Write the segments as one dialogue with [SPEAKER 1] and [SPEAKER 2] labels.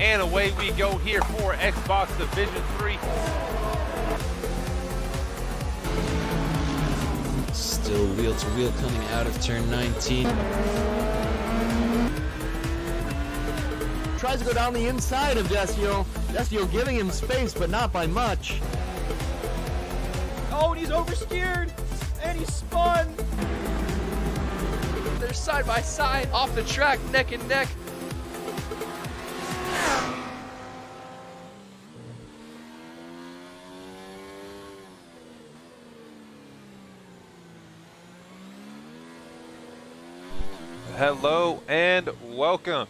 [SPEAKER 1] And away we go here for Xbox Division 3.
[SPEAKER 2] Still wheel to wheel coming out of turn 19.
[SPEAKER 3] Tries to go down the inside of Desio. Desio giving him space, but not by much.
[SPEAKER 4] Oh, and he's oversteered, and he spun.
[SPEAKER 5] They're side by side, off the track, neck and neck.
[SPEAKER 1] Hello and welcome,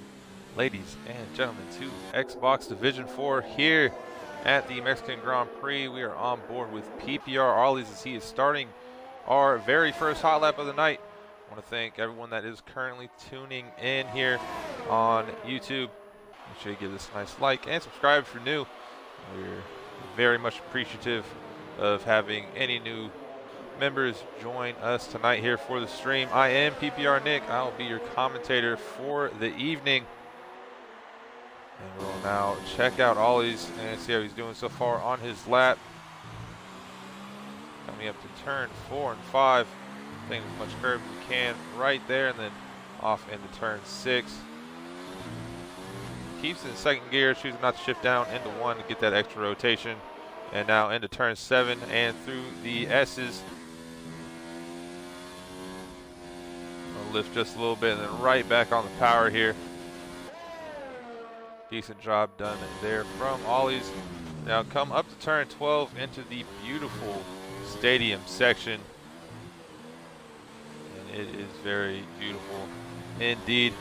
[SPEAKER 1] ladies and gentlemen, to Xbox Division 4 here at the Mexican Grand Prix. We are on board with PPR Arlies as he is starting our very first hot lap of the night. I want to thank everyone that is currently tuning in here on YouTube. Make sure you give this a nice like and subscribe if you're new. We're very much appreciative of having any new members join us tonight here for the stream. I am PPR Nick. I'll be your commentator for the evening. And we'll now check out Ollie's and see how he's doing so far on his lap. Coming up to turn 4 and 5. Taking as much curve as we can right there, and then off into turn 6. Keeps it in second gear, choosing not to shift down into 1 to get that extra rotation. And now into turn 7 and through the S's. Lift just a little bit and then right back on the power here. Decent job done there from Ollie's. Now come up to turn 12 into the beautiful stadium section. And it is very beautiful indeed.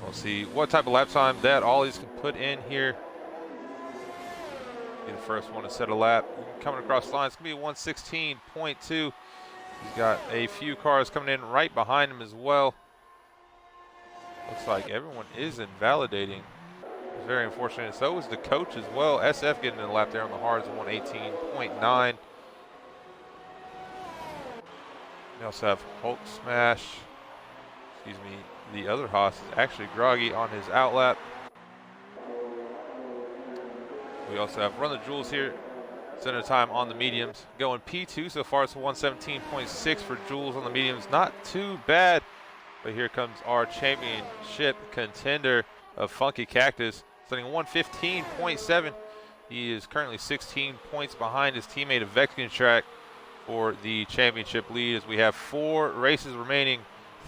[SPEAKER 1] We'll see what type of lap time that Ollie's can put in here. Be the first one to set a lap. Coming across the line, it's going to be 116.2. He's got a few cars coming in right behind him as well. Looks like everyone is invalidating. It's very unfortunate. So is the coach as well. SF getting in the lap there on the hards at 118.9. We also have Hulk Smash. Excuse me. The other Haas is actually groggy on his outlap. We also have Run the Jewels here. Center time on the mediums. Going P2 so far, so 117.6 for Jules on the mediums. Not too bad. But here comes our championship contender of Funky Cactus, setting 115.7. He is currently 16 points behind his teammate of Vexing Track for the championship lead, as we have 4 races remaining,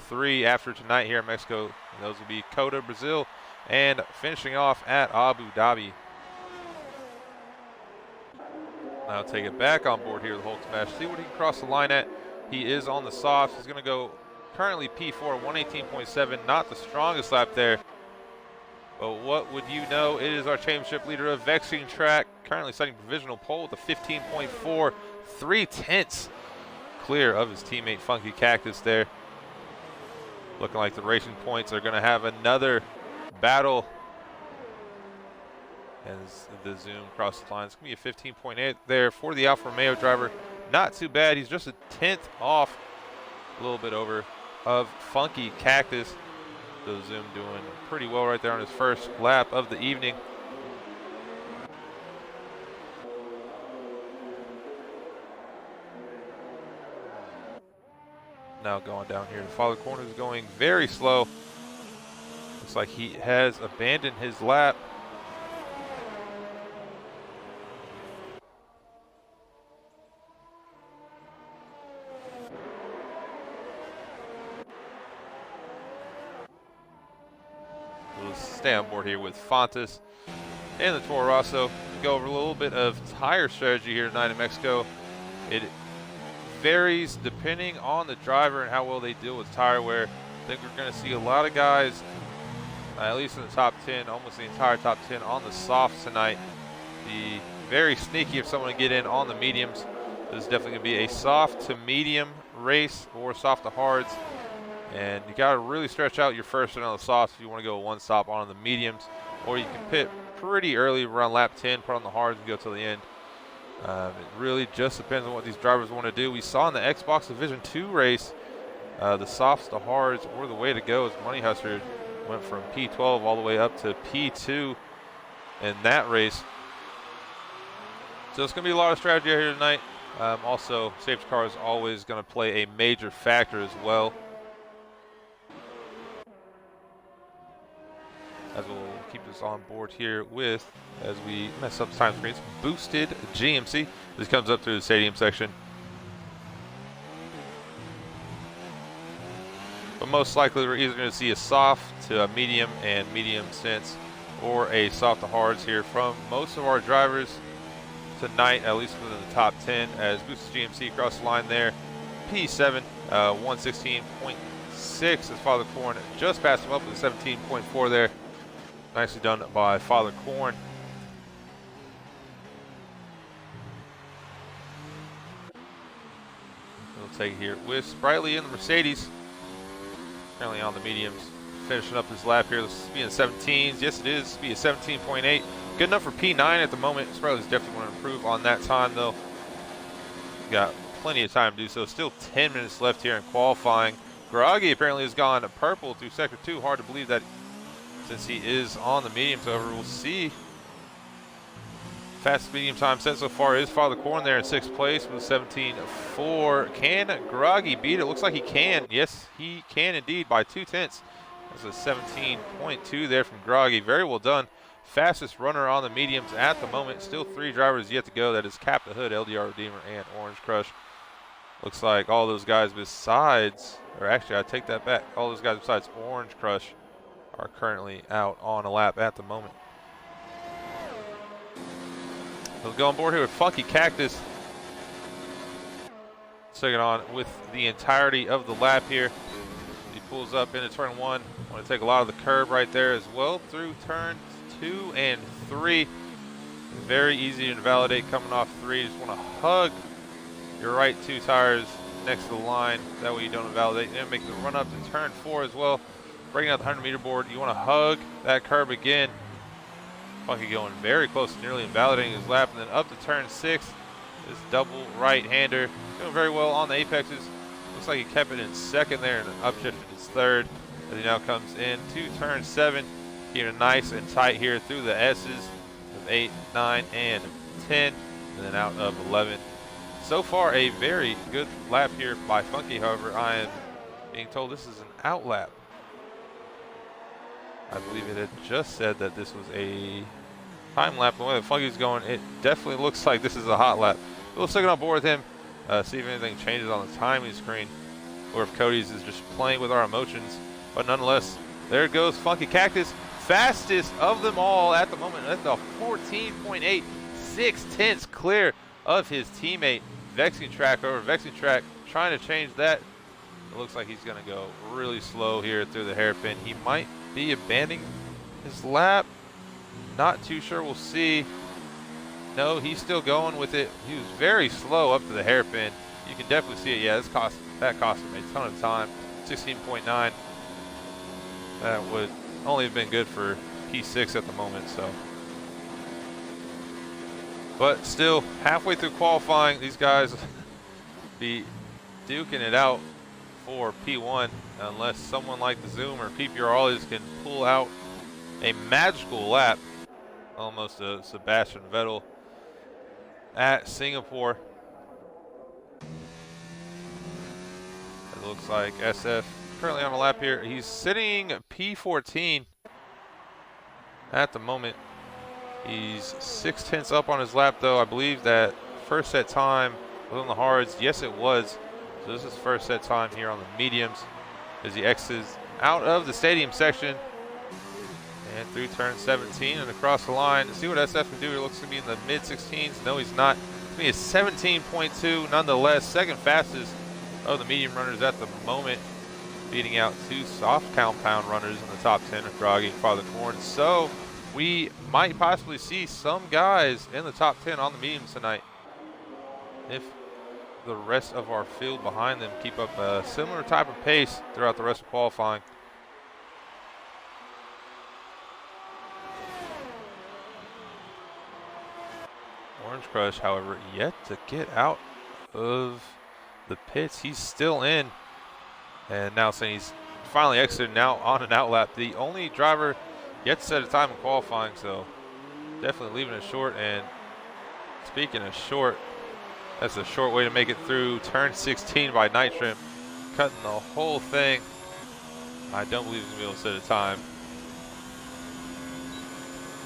[SPEAKER 1] 3 after tonight here in Mexico. And those will be Coda, Brazil, and finishing off at Abu Dhabi. Now take it back on board here with Hulk Smash. See what he can cross the line at. He is on the softs. He's going to go currently P4, 118.7. Not the strongest lap there. But what would you know? It is our championship leader of Vexing Track. Currently setting provisional pole with a 15.4. 3/10 clear of his teammate Funky Cactus there. Looking like the racing points are going to have another battle. As the zoom across the line, it's going to be a 15.8 there for the Alfa Romeo driver. Not too bad. He's just a 10th off, a little bit over, of Funky Cactus. The zoom doing pretty well right there on his first lap of the evening. Now going down here. The follow corner is going very slow. Looks like he has abandoned his lap. Stay on board here with Fontes and the Toro Rosso. Go over a little bit of tire strategy here tonight in Mexico. It varies depending on the driver and how well they deal with tire wear. I think we're going to see a lot of guys, at least in the top 10, almost the entire top 10 on the softs tonight. Be very sneaky if someone can get in on the mediums. This is definitely going to be a soft to medium race or soft to hards. And you got to really stretch out your first one on the softs if you want to go one stop on the mediums. Or you can pit pretty early around lap 10, put on the hards and go till the end. It really just depends on what these drivers want to do. We saw in the Xbox Division 2 race, the softs to hards were the way to go, as Money Hustler Went from P12 all the way up to P2 in that race. So it's going to be a lot of strategy here tonight. Also, safety car is always going to play a major factor as well. As we'll keep this on board here with, as we mess up the time screens, boosted GMC. This comes up through the stadium section. But most likely we're either going to see a soft to a medium and medium sense, or a soft to hards here from most of our drivers tonight, at least within the top 10, as boosted GMC across the line there. P7, 116.6 as Father Corn just passed him up with a 17.4 there. Nicely done by Father Corn. We'll take it here with Sprightly in the Mercedes. Currently on the mediums. Finishing up his lap here. This is being 17s. Yes, it is. Be a 17.8. Good enough for P9 at the moment. Sprightly's definitely going to improve on that time, though. Got plenty of time to do so. Still 10 minutes left here in qualifying. Groggy apparently has gone purple through sector 2. Hard to believe that since he is on the mediums. However, we'll see. Fastest medium time set so far is Father Corn there in 6th place with 17.4. Can Groggy beat it? Looks like he can. Yes, he can indeed by 2/10. That's a 17.2 there from Groggy. Very well done. Fastest runner on the mediums at the moment. Still 3 drivers yet to go. That is Cap the Hood, LDR Redeemer, and Orange Crush. Looks like all those guys besides, or actually I take that back, all those guys besides Orange Crush are currently out on a lap at the moment. We'll go on board here with Funky Cactus. Taking on with the entirety of the lap here. He pulls up into turn 1. Want to take a lot of the curb right there as well through turns 2 and 3. Very easy to invalidate coming off 3. Just want to hug your right 2 tires next to the line. That way you don't invalidate. And make the run up to turn 4 as well. Bringing out the 100-meter board. You want to hug that curb again. Funky going very close to nearly invalidating his lap. And then up to turn 6. This double right-hander. Doing very well on the apexes. Looks like he kept it in 2nd there and upshifted his 3rd. As he now comes in to turn 7. Keeping it nice and tight here through the S's of 8, 9, and 10. And then out of 11. So far, a very good lap here by Funky. However, I am being told this is an out lap. I believe it had just said that this was a time lap. The way that Funky's going, it definitely looks like this is a hot lap. We'll stick it on board with him, see if anything changes on the timing screen, or if Cody's is just playing with our emotions. But nonetheless, there goes Funky Cactus, fastest of them all at the moment. That's a 14.8, 6/10 clear of his teammate Vexing Track over Vexing Track, trying to change that. It looks like he's going to go really slow here through the hairpin. He might be abandoning his lap. Not too sure. We'll see. No, he's still going with it. He was very slow up to the hairpin. You can definitely see it. Yeah, that cost him a ton of time. 16.9. That would only have been good for P6 at the moment. So, but still, halfway through qualifying, these guys be duking it out for P1, unless someone like the Zoom or PPR always can pull out a magical lap, almost a Sebastian Vettel at Singapore. It looks like SF currently on a lap here. He's sitting P14 at the moment. He's 6/10 up on his lap, though. I believe that first set time was on the hards. Yes, it was. So this is first set time here on the mediums as he exits out of the stadium section and through turn 17 and across the line. Let's see what SF can do. He looks to be in the mid-16s. No, he's not. He is 17.2 nonetheless. Second fastest of the medium runners at the moment, beating out 2 soft compound runners in the top 10 of Groggy and Father Corn. So we might possibly see some guys in the top 10 on the mediums tonight if the rest of our field behind them keep up a similar type of pace throughout the rest of qualifying. Orange Crush, however, yet to get out of the pits. He's still in, and now saying he's finally exited now on an out lap. The only driver yet to set a time in qualifying, so definitely leaving it short. And speaking of short, that's a short way to make it through turn 16 by Nitrim, cutting the whole thing. I don't believe he's going to be able to set a time.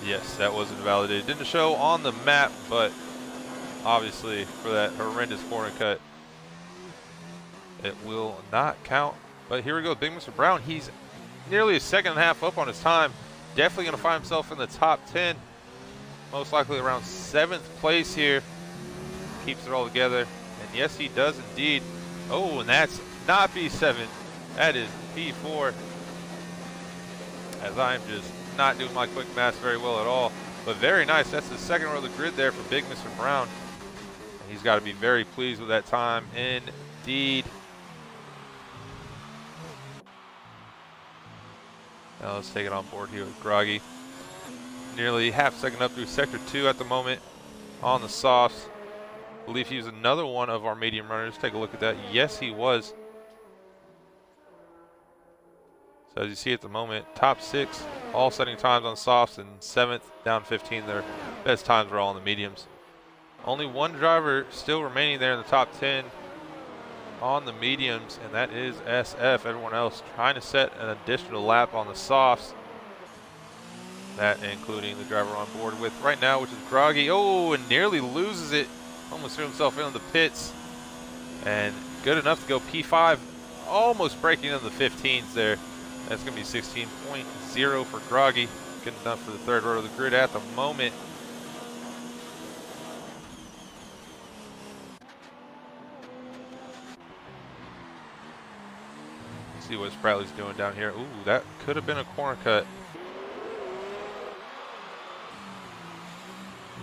[SPEAKER 1] Yes, that wasn't validated. Didn't show on the map, but obviously for that horrendous corner cut, it will not count. But here we go, Big Mr. Brown. He's nearly a second and a half up on his time. Definitely going to find himself in the top 10. Most likely around 7th place here. Keeps it all together. And yes, he does indeed. Oh, and that's not P7. That is P4. As I'm just not doing my quick math very well at all. But very nice. That's the second row of the grid there for Big Mr. Brown. And he's got to be very pleased with that time indeed. Now let's take it on board here with Groggy. Nearly half second up through sector 2 at the moment on the softs. I believe he was another one of our medium runners. Take a look at that. Yes, he was. So as you see at the moment, top 6, all setting times on softs, and 7th down 15. Their best times were all in the mediums. Only one driver still remaining there in the top 10 on the mediums, and that is SF. Everyone else trying to set an additional lap on the softs. That including the driver on board with right now, which is Groggy. Oh, and nearly loses it. Almost threw himself into the pits. And good enough to go P5. Almost breaking into the 15s there. That's going to be 16.0 for Groggy. Good enough for the third row of the grid at the moment. See what Spratley's doing down here. Ooh, that could have been a corner cut.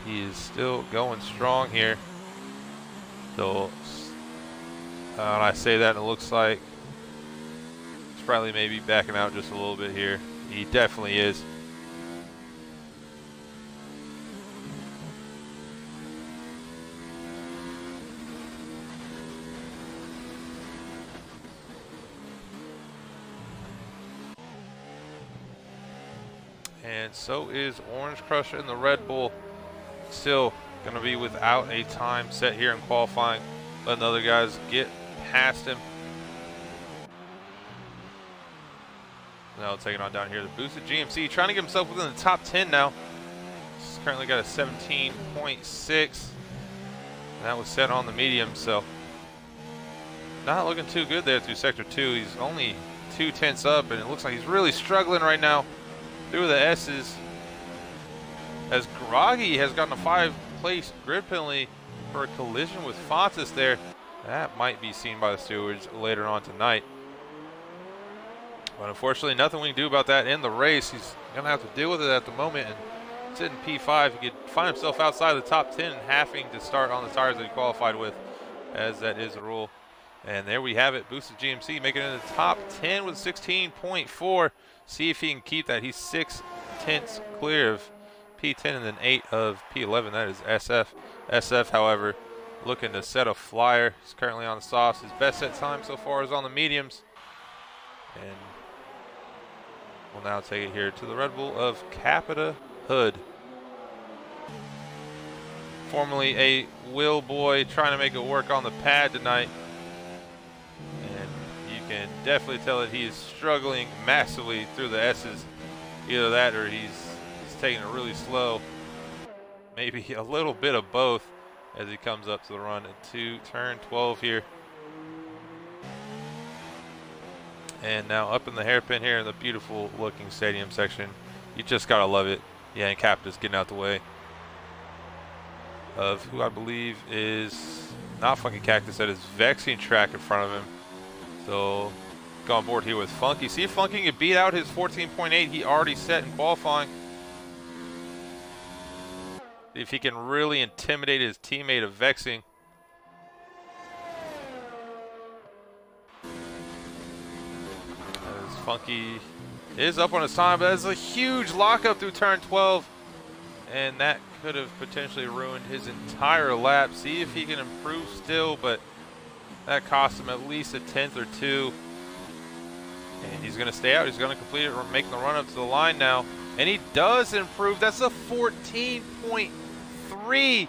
[SPEAKER 1] He is still going strong here. So, when I say that, it looks like Spratley may be backing out just a little bit here. He definitely is. And so is Orange Crusher in the Red Bull. Still going to be without a time set here in qualifying. Letting the other guys get past him. Now taking on down here the boosted GMC, trying to get himself within the top 10 now. He's currently got a 17.6. And that was set on the medium, so not looking too good there through sector 2. He's only 2/10 up, and it looks like he's really struggling right now through the S's. As Groggy has gotten a 5-place grid penalty for a collision with Fontes there. That might be seen by the stewards later on tonight. But unfortunately, nothing we can do about that in the race. He's going to have to deal with it at the moment. And sitting P5, he could find himself outside the top 10 and having to start on the tires that he qualified with, as that is the rule. And there we have it. Boosted GMC making it in the top 10 with 16.4. See if he can keep that. He's 6/10 clear of P10 and then 8 of P11. That is SF. SF, however, looking to set a flyer. He's currently on the softs. His best set time so far is on the mediums. And we'll now take it here to the Red Bull of Capita Hood. Formerly a wheel boy, trying to make it work on the pad tonight. And you can definitely tell that he is struggling massively through the S's. Either that or he's taking it really slow. Maybe a little bit of both as he comes up to the run into turn 12 here. And now up in the hairpin here in the beautiful looking stadium section. You just gotta love it. Yeah, and Capita's getting out the way of who I believe is not Funky Cactus, that is Vexing Track in front of him. So go on board here with Funky. See if Funky can beat out his 14.8 he already set in qualifying. See if he can really intimidate his teammate of Vexing. As Funky is up on his time, but that's a huge lockup through turn 12. And that could have potentially ruined his entire lap. See if he can improve still, but that cost him at least a 10th or 2. And he's going to stay out. He's going to complete it, making the run up to the line now. And he does improve. That's a 14.3.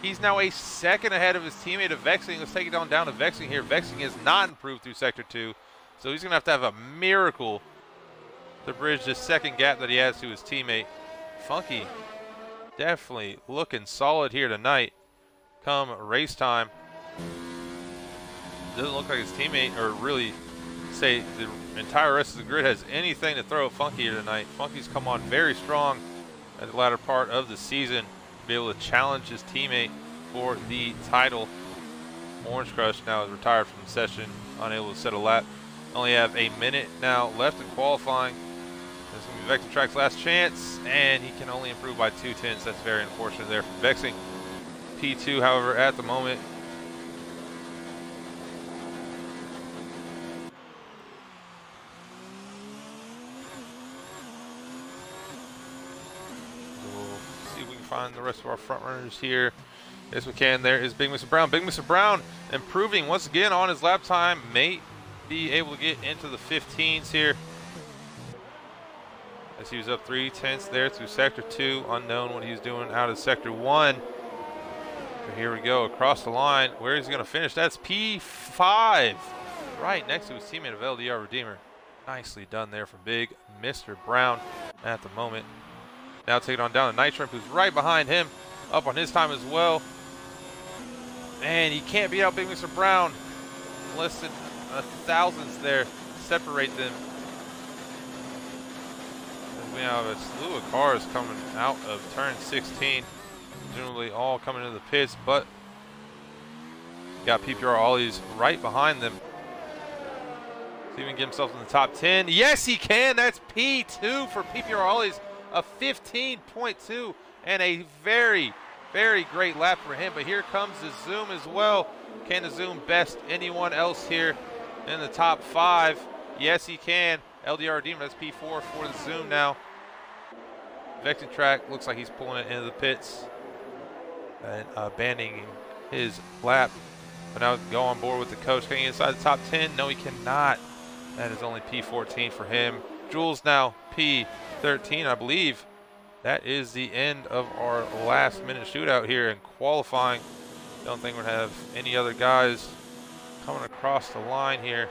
[SPEAKER 1] He's now a second ahead of his teammate of Vexing. Let's take it down to Vexing here. Vexing has not improved through Sector 2. So he's going to have a miracle to bridge this second gap that he has to his teammate. Funky definitely looking solid here tonight come race time. Doesn't look like his teammate, or really say the entire rest of the grid, has anything to throw at Funky here tonight. Funky's come on very strong at the latter part of the season to be able to challenge his teammate for the title. Orange Crush now is retired from the session, unable to set a lap. Only have a minute now left in qualifying. This is going to be Vector Track's last chance, and he can only improve by 2/10. That's very unfortunate there for Vexing. P2, however, at the moment. We'll see if we can find the rest of our front runners here. Yes, we can. There is Big Mr. Brown. Big Mr. Brown improving once again on his lap time. May be able to get into the 15s here. As he was up 3/10 there through Sector 2. Unknown what he's doing out of Sector 1. But here we go across the line. Where is he going to finish? That's P5. Right next to his teammate of LDR Redeemer. Nicely done there from Big Mr. Brown at the moment. Now taking on down to Night Shrimp, who's right behind him. Up on his time as well. And he can't beat out Big Mr. Brown. Less than a thousandths there separate them. We have a slew of cars coming out of turn 16, presumably all coming into the pits, but got PPR Ollies right behind them. See if he can get himself in the top 10. Yes, he can. That's P2 for PPR Ollies, a 15.2, and a very, very great lap for him. But here comes the Zoom as well. Can the Zoom best anyone else here in the top 5? Yes, he can. LDR Redeemer, that's P4 for the Zoom now. Vector Track looks like he's pulling it into the pits and abandoning his lap. But now go on board with the coach. Getting inside the top 10? No, he cannot. That is only P14 for him. Jules now P13, I believe. That is the end of our last minute shootout here in qualifying. Don't think we're going to have any other guys coming across the line here.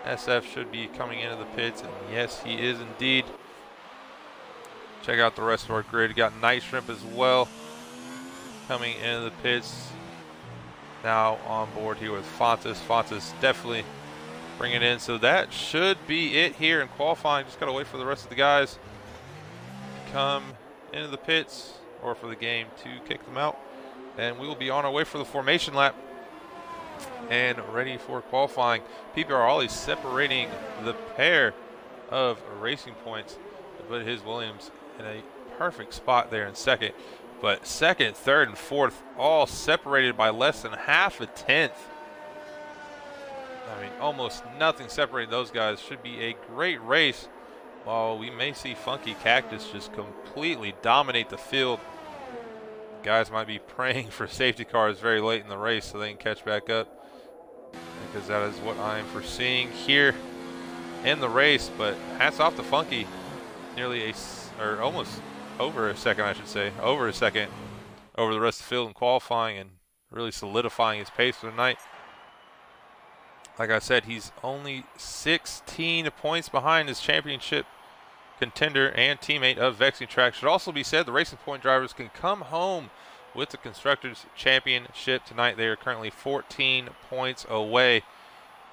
[SPEAKER 1] SF should be coming into the pits, and yes, he is indeed. Check out the rest of our grid. Got Night Shrimp as well coming into the pits. Now on board here with Fontes. Fontes definitely bring it in. So that should be it here in qualifying. Just got to wait for the rest of the guys to come into the pits or for the game to kick them out. And we will be on our way for the formation lap and ready for qualifying. PPR Ollie separating the pair of racing points to put his Williams in a perfect spot there in second. But second, third, and fourth all separated by less than half a tenth. I mean, almost nothing separating those guys. Should be a great race. While we may see Funky Cactus just completely dominate the field. Guys might be praying for safety cars very late in the race so they can catch back up, because that is what I'm foreseeing here in the race. But hats off to Funky. Nearly or almost over a second, I should say. Over a second over the rest of the field in qualifying and really solidifying his pace for the night. Like I said, he's only 16 points behind his championship contender and teammate of Vexing Track. Should also be said, the Racing Point drivers can come home with the Constructors Championship tonight. They are currently 14 points away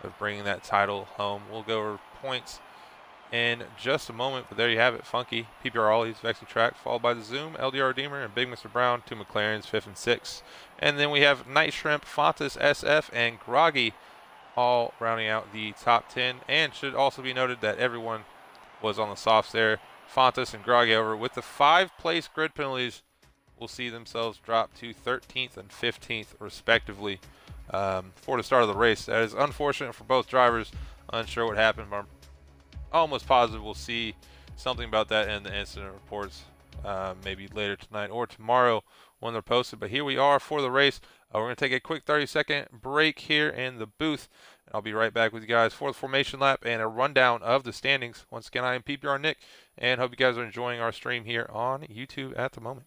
[SPEAKER 1] of bringing that title home. We'll go over points in just a moment, but there you have it. Funky, PPR Ollies, Vexing Track, followed by the Zoom, LDR Redeemer, and Big Mr. Brown, 2 McLarens, 5th and 6th. And then we have Night Shrimp, Fontes, SF, and Groggy all rounding out the top 10. And should also be noted that everyone was on the softs there. Fontes and Groggy over with the 5-place grid penalties will see themselves drop to 13th and 15th respectively for the start of the race. That is unfortunate for both drivers. Unsure what happened, but I'm almost positive we'll see something about that in the incident reports maybe later tonight or tomorrow when they're posted. But here we are for the race. We're going to take a quick 30-second break here in the booth. I'll be right back with you guys for the formation lap and a rundown of the standings. Once again, I am PPR Nick, and hope you guys are enjoying our stream here on YouTube at the moment.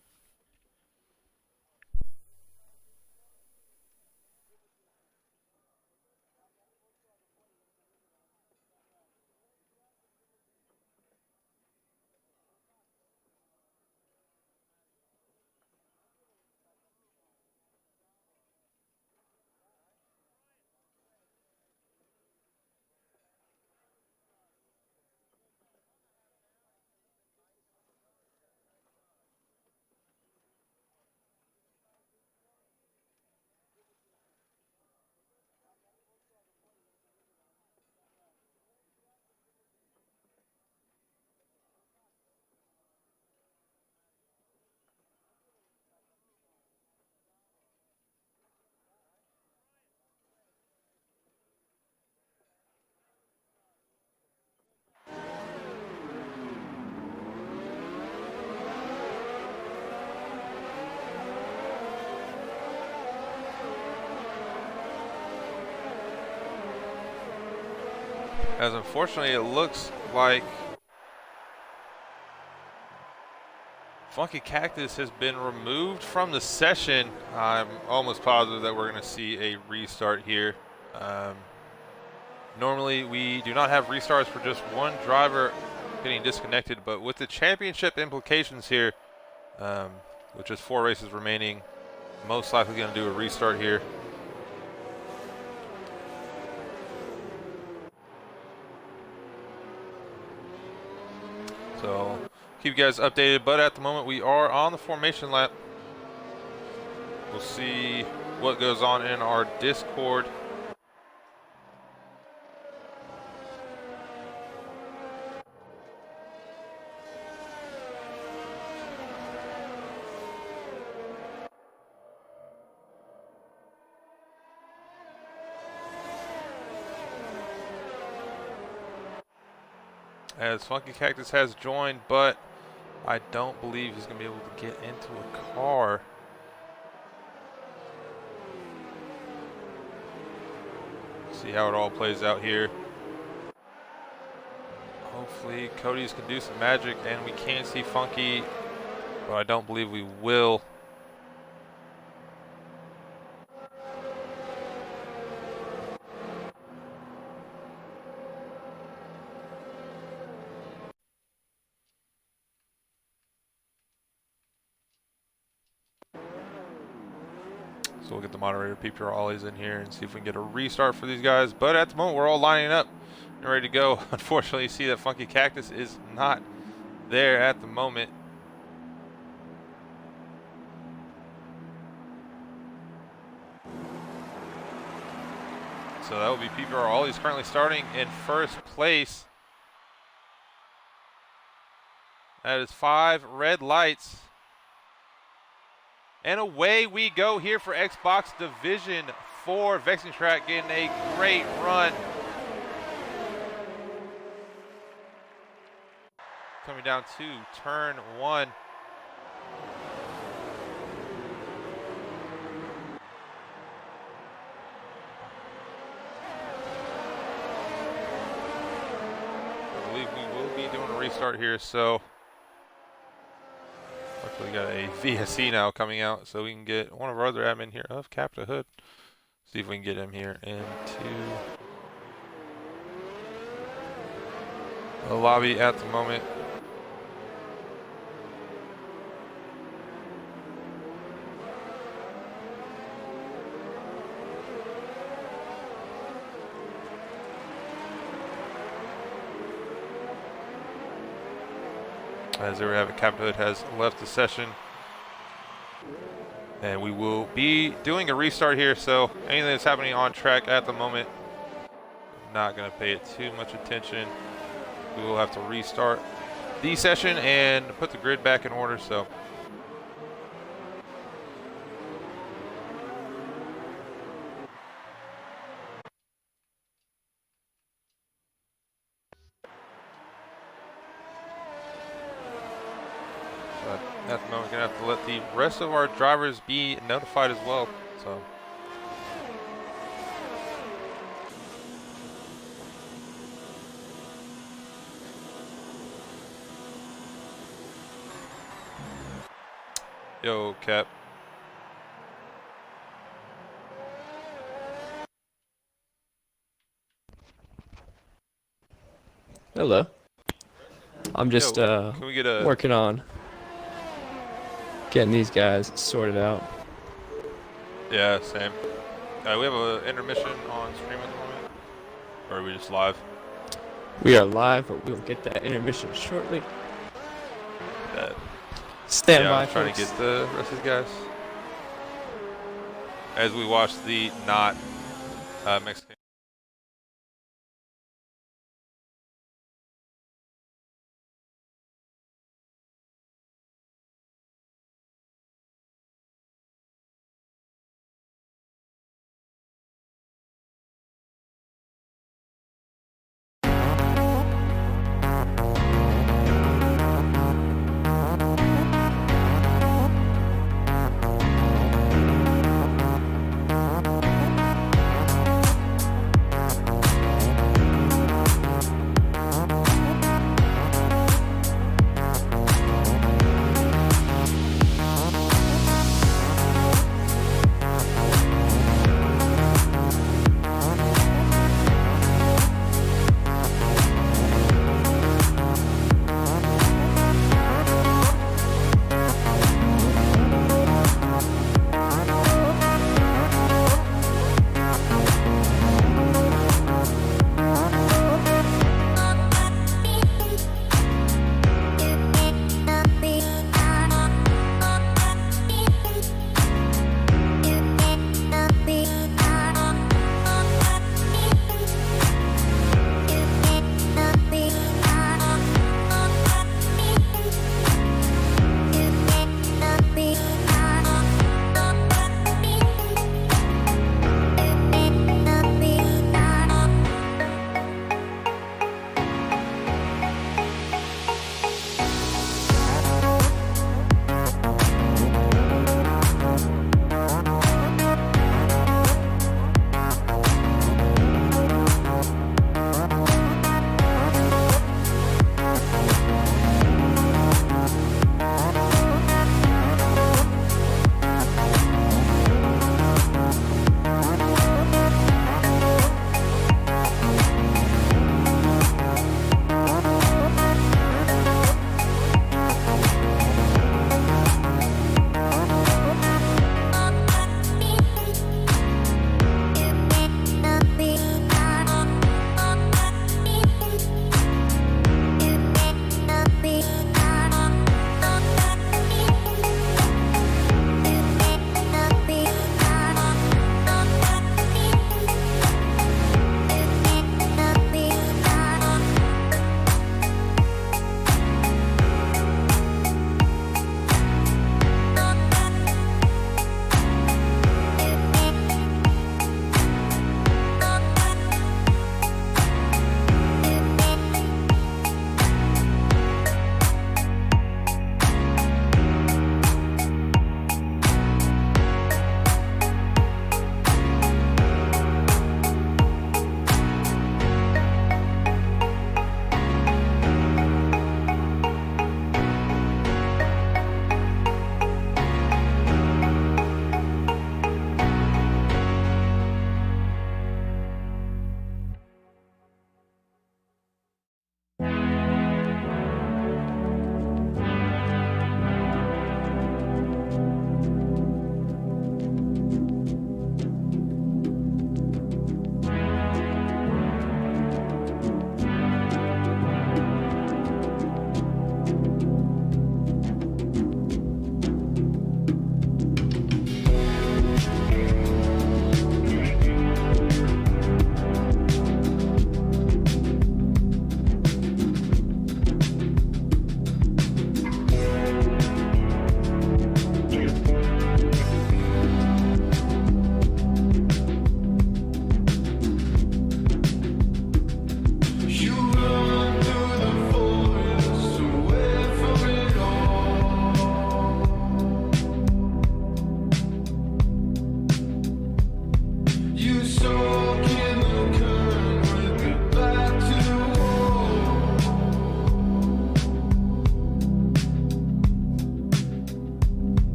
[SPEAKER 1] As unfortunately, it looks like Funky Cactus has been removed from the session. I'm almost positive that we're going to see a restart here. Normally, we do not have restarts for just one driver getting disconnected, but with the championship implications here, with just 4 races remaining, most likely going to do a restart here. So keep you guys updated, but at the moment we are on the formation lap. We'll see what goes on in our Discord. As Funky Cactus has joined, but I don't believe he's going to be able to get into a car. See how it all plays out here. Hopefully Cody's can do some magic and we can see Funky, but I don't believe we will. So we'll get the moderator PPR Ollies in here and see if we can get a restart for these guys. But at the moment, we're all lining up and ready to go. Unfortunately, you see that Funky Cactus is not there at the moment. So that will be PPR Ollies currently starting in first place. That is 5 red lights. And away we go here for Xbox Division 4. Vexing Track getting a great run. Coming down to turn 1. I believe we will be doing a restart here, so luckily we got a VSE now coming out, so we can get one of our other admin here of Capta Hood. See if we can get him here into the lobby at the moment. As there we have it, Capta Hood has left the session. And we will be doing a restart here, so anything that's happening on track at the moment, not going to pay it too much attention. We will have to restart the session and put the grid back in order, so. But at the moment, we're going to have to let the rest of our drivers be notified as well. So. Yo, Cap.
[SPEAKER 6] Hello. I'm just
[SPEAKER 1] Yo, can we get a
[SPEAKER 6] working on getting these guys sorted out.
[SPEAKER 1] Yeah, same. We have an intermission on stream at the moment, or are we just live?
[SPEAKER 6] We are live, but we'll get that intermission shortly. Stand
[SPEAKER 1] Yeah,
[SPEAKER 6] by,
[SPEAKER 1] I'm trying
[SPEAKER 6] folks.
[SPEAKER 1] to get the rest of these guys as we watch the not Mexican.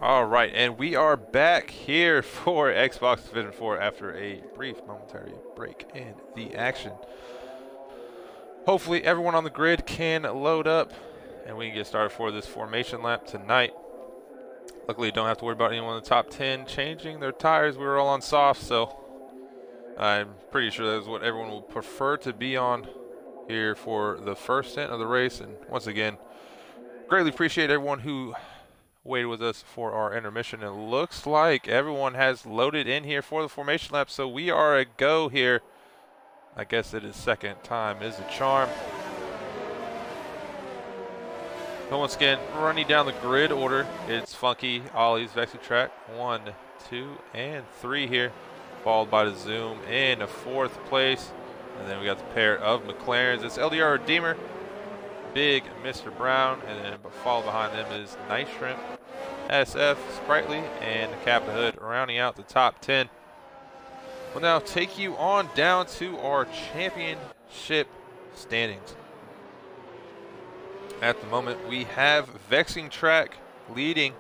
[SPEAKER 1] All right, and we are back here for Xbox Division 4 after a brief momentary break in the action. Hopefully everyone on the grid can load up and we can get started for this formation lap tonight. Luckily, don't have to worry about anyone in the top 10 changing their tires. We were all on soft, so I'm pretty sure that is what everyone will prefer to be on here for the first stint of the race. And once again, greatly appreciate everyone who waited with us for our intermission. It looks like everyone has loaded in here for the formation lap, so we are a go here. I guess it is second time is a charm. So once again, running down the grid order, it's Funky, Ollie's, Vexy Track, 1, 2, and 3 here, followed by the Zoom in a 4th place. And then we got the pair of McLarens. It's LDR Redeemer, Big Mr. Brown, and then followed behind them is Nice Shrimp, SF, Sprightly, and Cap the Hood, rounding out the top 10. We'll now take you on down to our championship standings. At the moment, we have Vexing Track leading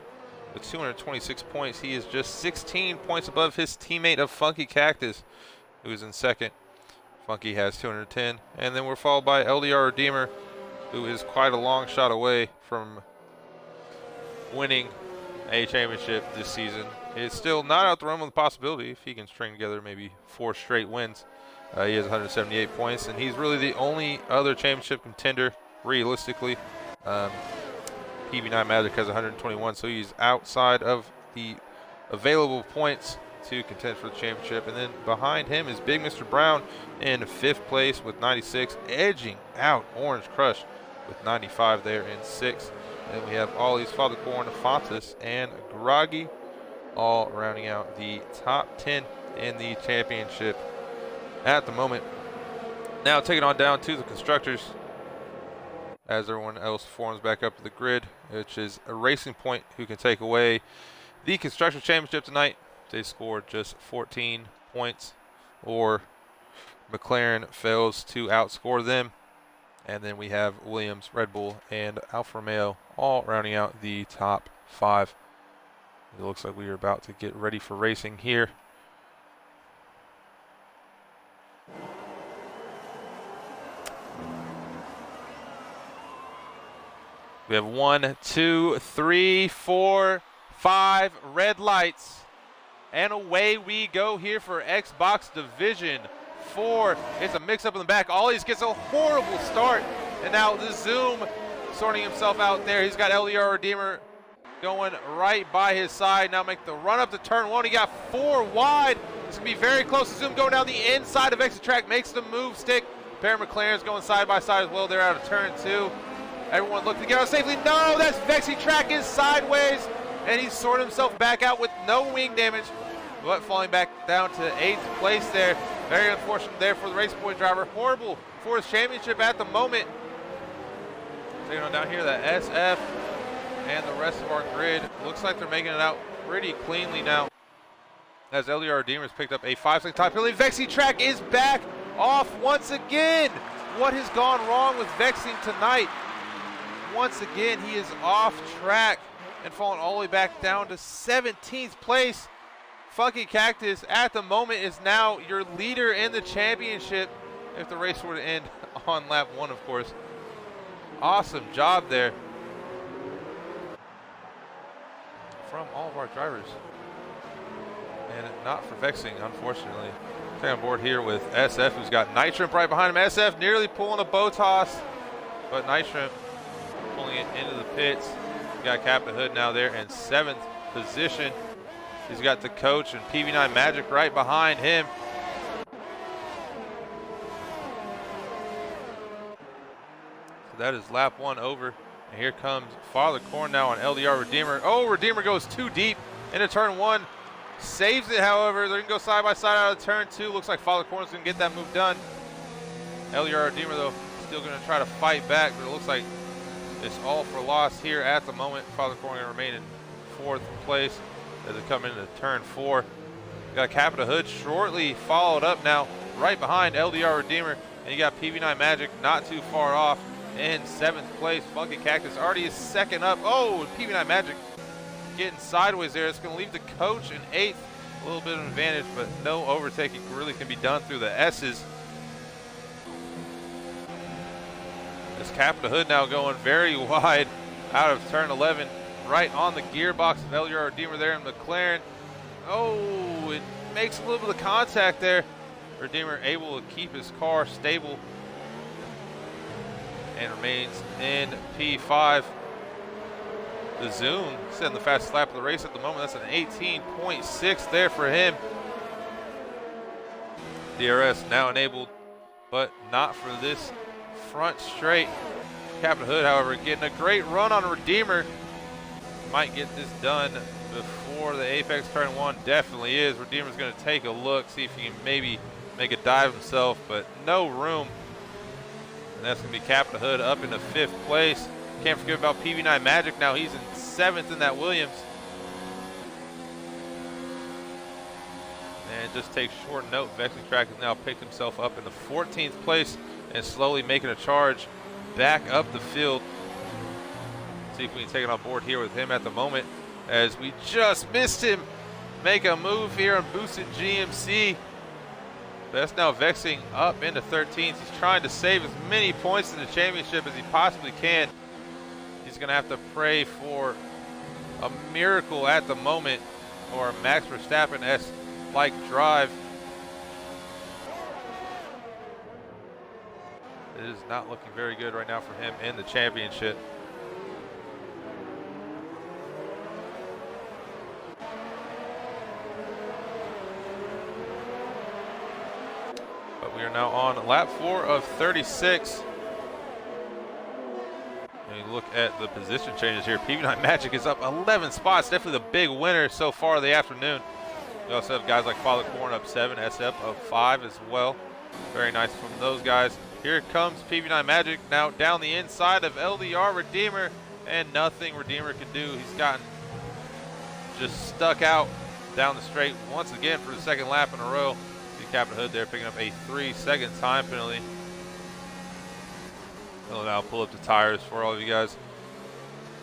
[SPEAKER 1] with 226 points. He is just 16 points above his teammate of Funky Cactus, who is in second. Funky has 210. And then we're followed by LDR Redeemer, who is quite a long shot away from winning a championship this season. It's still not out the realm of the possibility if he can string together maybe 4 straight wins. He has 178 points, and he's really the only other championship contender realistically. PB9 Magic has 121, so he's outside of the available points to contend for the championship. And then behind him is Big Mr. Brown in 5th place with 96, edging out Orange Crush with 95 there in 6th. And we have Ollie's, Father Corn, Fontas, and Groggy all rounding out the top 10 in the championship at the moment. Now taking on down to the constructors as everyone else forms back up to the grid, which is a Racing Point who can take away the Constructors Championship tonight. They scored just 14 points, or McLaren fails to outscore them. And then we have Williams, Red Bull, and Alfa Romeo all rounding out the top 5. It looks like we are about to get ready for racing here. We have 1, 2, 3, 4, 5 red lights. And away we go here for Xbox Division 4. It's a mix-up in the back. Ollie's gets a horrible start. And now the Zoom sorting himself out there. He's got LDR Redeemer going right by his side. Now make the run up to turn 1. He got 4 wide. It's going to be very close to Zoom going down the inside of Exit Track. Makes the move stick. Pair of McLaren's going side by side as well. They're out of turn 2. Everyone looking to get out safely. No, that's Vexy Track is sideways. And he's sorted himself back out with no wing damage. But falling back down to 8th place there. Very unfortunate there for the Race Point driver. Horrible for his championship at the moment. Taking on down here, the SF and the rest of our grid. Looks like they're making it out pretty cleanly now, as LDR Redeemer has picked up a 5-second time penalty. Vexy Track is back off once again. What has gone wrong with Vexing tonight? Once again, he is off track and falling all the way back down to 17th place. Funky Cactus at the moment is now your leader in the championship if the race were to end on lap 1, of course. Awesome job there from all of our drivers. And not for Vexing, unfortunately. Stay on board here with SF, who's got Night Shrimp right behind him. SF nearly pulling a bow toss, but Night Shrimp pulling it into the pits. He's got Captain Hood now there in 7th position. He's got the coach and PV9 Magic right behind him. So that is lap 1 over. And here comes Father Corn now on LDR Redeemer. Oh, Redeemer goes too deep into turn 1. Saves it, however. They're going to go side by side out of turn 2. Looks like Father Corn's going to get that move done. LDR Redeemer, though, still going to try to fight back, but it looks like it's all for loss here at the moment. Father Corn going to remain in 4th place as they come into turn 4. You got Capita Hood shortly followed up now, right behind LDR Redeemer. And you got PV9 Magic not too far off in 7th place. Funky Cactus already is 2nd up. Oh, PV9 Magic getting sideways there. It's going to leave the coach in 8th. A little bit of an advantage, but no overtaking really can be done through the S's. This cap of the hood now going very wide out of turn 11, right on the gearbox of LUR Redeemer there in McLaren. Oh, it makes a little bit of contact there. Redeemer able to keep his car stable and remains in P5. The Zoom setting the fastest lap of the race at the moment. That's an 18.6 there for him. DRS now enabled, but not for this front straight. Captain Hood, however, getting a great run on Redeemer. Might get this done before the apex turn 1. Definitely is. Redeemer's going to take a look, see if he can maybe make a dive himself, but no room. And that's going to be Captain Hood up into 5th place. Can't forget about PV9 Magic now. He's in 7th in that Williams. And just take short note, Vexing Track has now picked himself up in the 14th place and slowly making a charge back up the field. See if we can take it on board here with him at the moment, as we just missed him make a move here on boosted GMC. That's now Vexing up into 13th. He's trying to save as many points in the championship as he possibly can. He's going to have to pray for a miracle at the moment, or a Max Verstappen-esque-like drive. It is not looking very good right now for him in the championship. But we are now on lap 4 of 36. And you look at the position changes here. PV9 Magic is up 11 spots. Definitely the big winner so far of the afternoon. We also have guys like Father Corn up 7, SF up 5 as well. Very nice from those guys. Here comes PV9 Magic now down the inside of LDR Redeemer, and nothing Redeemer can do. He's gotten just stuck out down the straight once again for the 2nd lap in a row. See Captain Hood there picking up a 3-second time penalty. We'll now pull up the tires for all of you guys.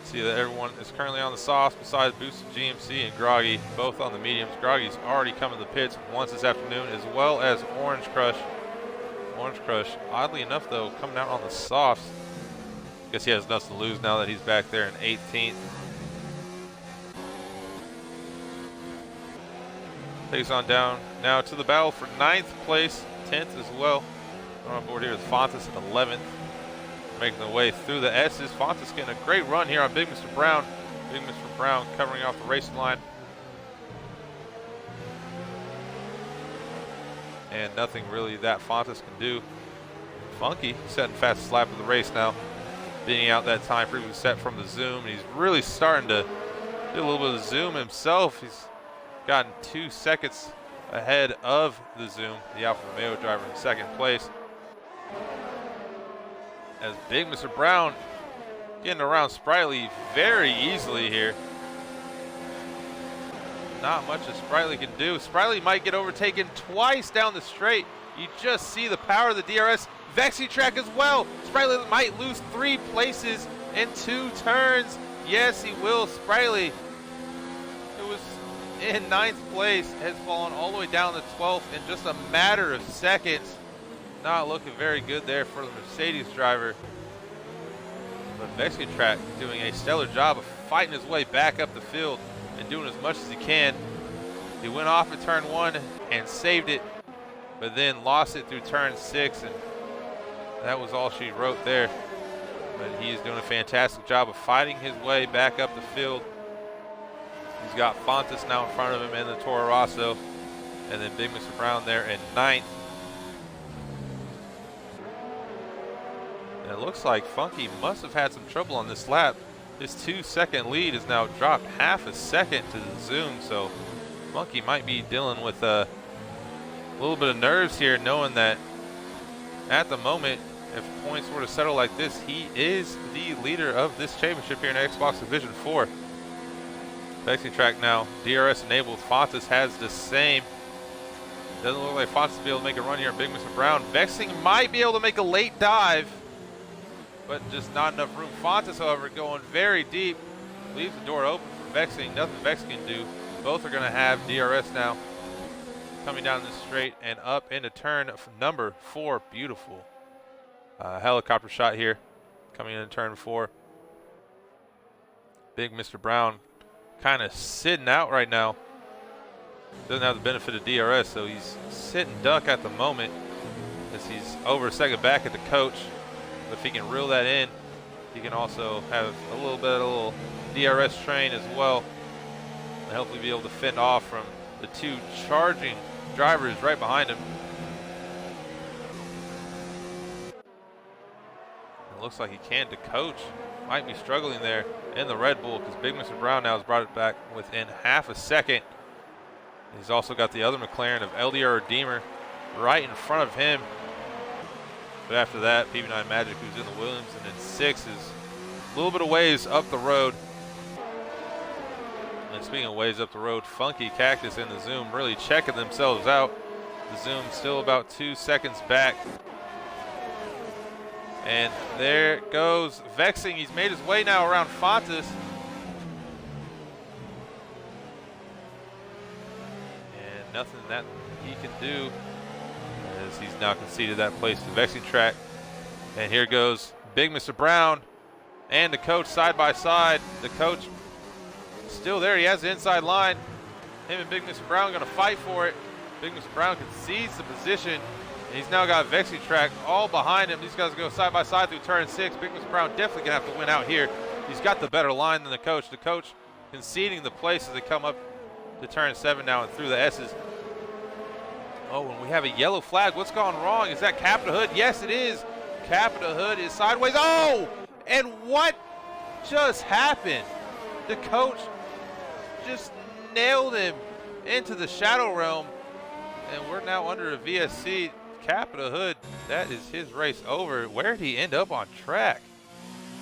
[SPEAKER 1] See that everyone is currently on the softs besides Boosted GMC and Groggy, both on the mediums. Groggy's already come to the pits once this afternoon, as well as Orange Crush. Orange Crush, oddly enough though, coming out on the softs. Guess he has nothing to lose now that he's back there in 18th. Takes on down now to the battle for 9th place, 10th as well. We're on board here with Fontes at 11th. Making the way through the S's. Fontes getting a great run here on Big Mr. Brown. Big Mr. Brown covering off the racing line. And nothing really that Fontes can do. Funky setting fastest lap of the race now, beating out that time previously set from the Zoom. He's really starting to do a little bit of Zoom himself. He's gotten 2 seconds ahead of the Zoom, the Alfa Romeo driver in 2nd place. As Big Mr. Brown getting around Sprightly very easily here. Not much that Sprightly can do. Sprightly might get overtaken twice down the straight. You just see the power of the DRS. Vexing Track as well. Sprightly might lose 3 places in 2 turns. Yes, he will. Sprightly, who was in 9th place, has fallen all the way down to 12th in just a matter of seconds. Not looking very good there for the Mercedes driver. But Vexing Track doing a stellar job of fighting his way back up the field and doing as much as he can. He went off at turn 1 and saved it, but then lost it through turn 6, and that was all she wrote there. But he is doing a fantastic job of fighting his way back up the field. He's got Fontes now in front of him in the Toro Rosso, and then Big Mr. Brown there in 9th. And it looks like Funky must have had some trouble on this lap. His 2-second lead is now dropped half a second to the Zoom, so Funky might be dealing with a little bit of nerves here, knowing that at the moment, if points were to settle like this, he is the leader of this championship here in Xbox Division 4. Vexing Track now, DRS enabled. Fontes has the same. Doesn't look like Fontes will be able to make a run here. Big Mr. Brown. Vexing might be able to make a late dive, but just not enough room. Fontes, however, going very deep, leaves the door open for Vexing, nothing Vexing can do. Both are going to have DRS now. Coming down this straight and up into turn number 4. Beautiful. Helicopter shot here. Coming into turn 4. Big Mr. Brown kind of sitting out right now. Doesn't have the benefit of DRS, so he's sitting duck at the moment as he's over a second back at the coach. But if he can reel that in, he can also have a little DRS train as well, and hopefully be able to fend off from the 2 charging drivers right behind him. It looks like he can. The coach might be struggling there in the Red Bull because Big Mr. Brown now has brought it back within half a second. He's also got the other McLaren of LDR Redeemer right in front of him. But after that, PB9 Magic, who's in the Williams, and then 6 is a little bit of ways up the road. And speaking of ways up the road, Funky Cactus and the Zoom really checking themselves out. The Zoom still about 2 seconds back. And there goes Vexing. He's made his way now around Fontas. And nothing that he can do as he's now conceded that place to Vexing track. And here goes Big Mr. Brown and the coach side by side. The coach still there. He has the inside line. Him and Big Mr. Brown going to fight for it. Big Mr. Brown concedes the position. And he's now got Vexing track all behind him. These guys go side by side through turn 6. Big Mr. Brown definitely going to have to win out here. He's got the better line than the coach. The coach conceding the place as they come up to turn 7 now and through the S's. Oh, and we have a yellow flag. What's gone wrong? Is that Capita Hood? Yes, it is. Capita Hood is sideways. Oh, and what just happened? The coach just nailed him into the Shadow Realm, and we're now under a VSC. Capita Hood, that is his race over. Where did he end up on track?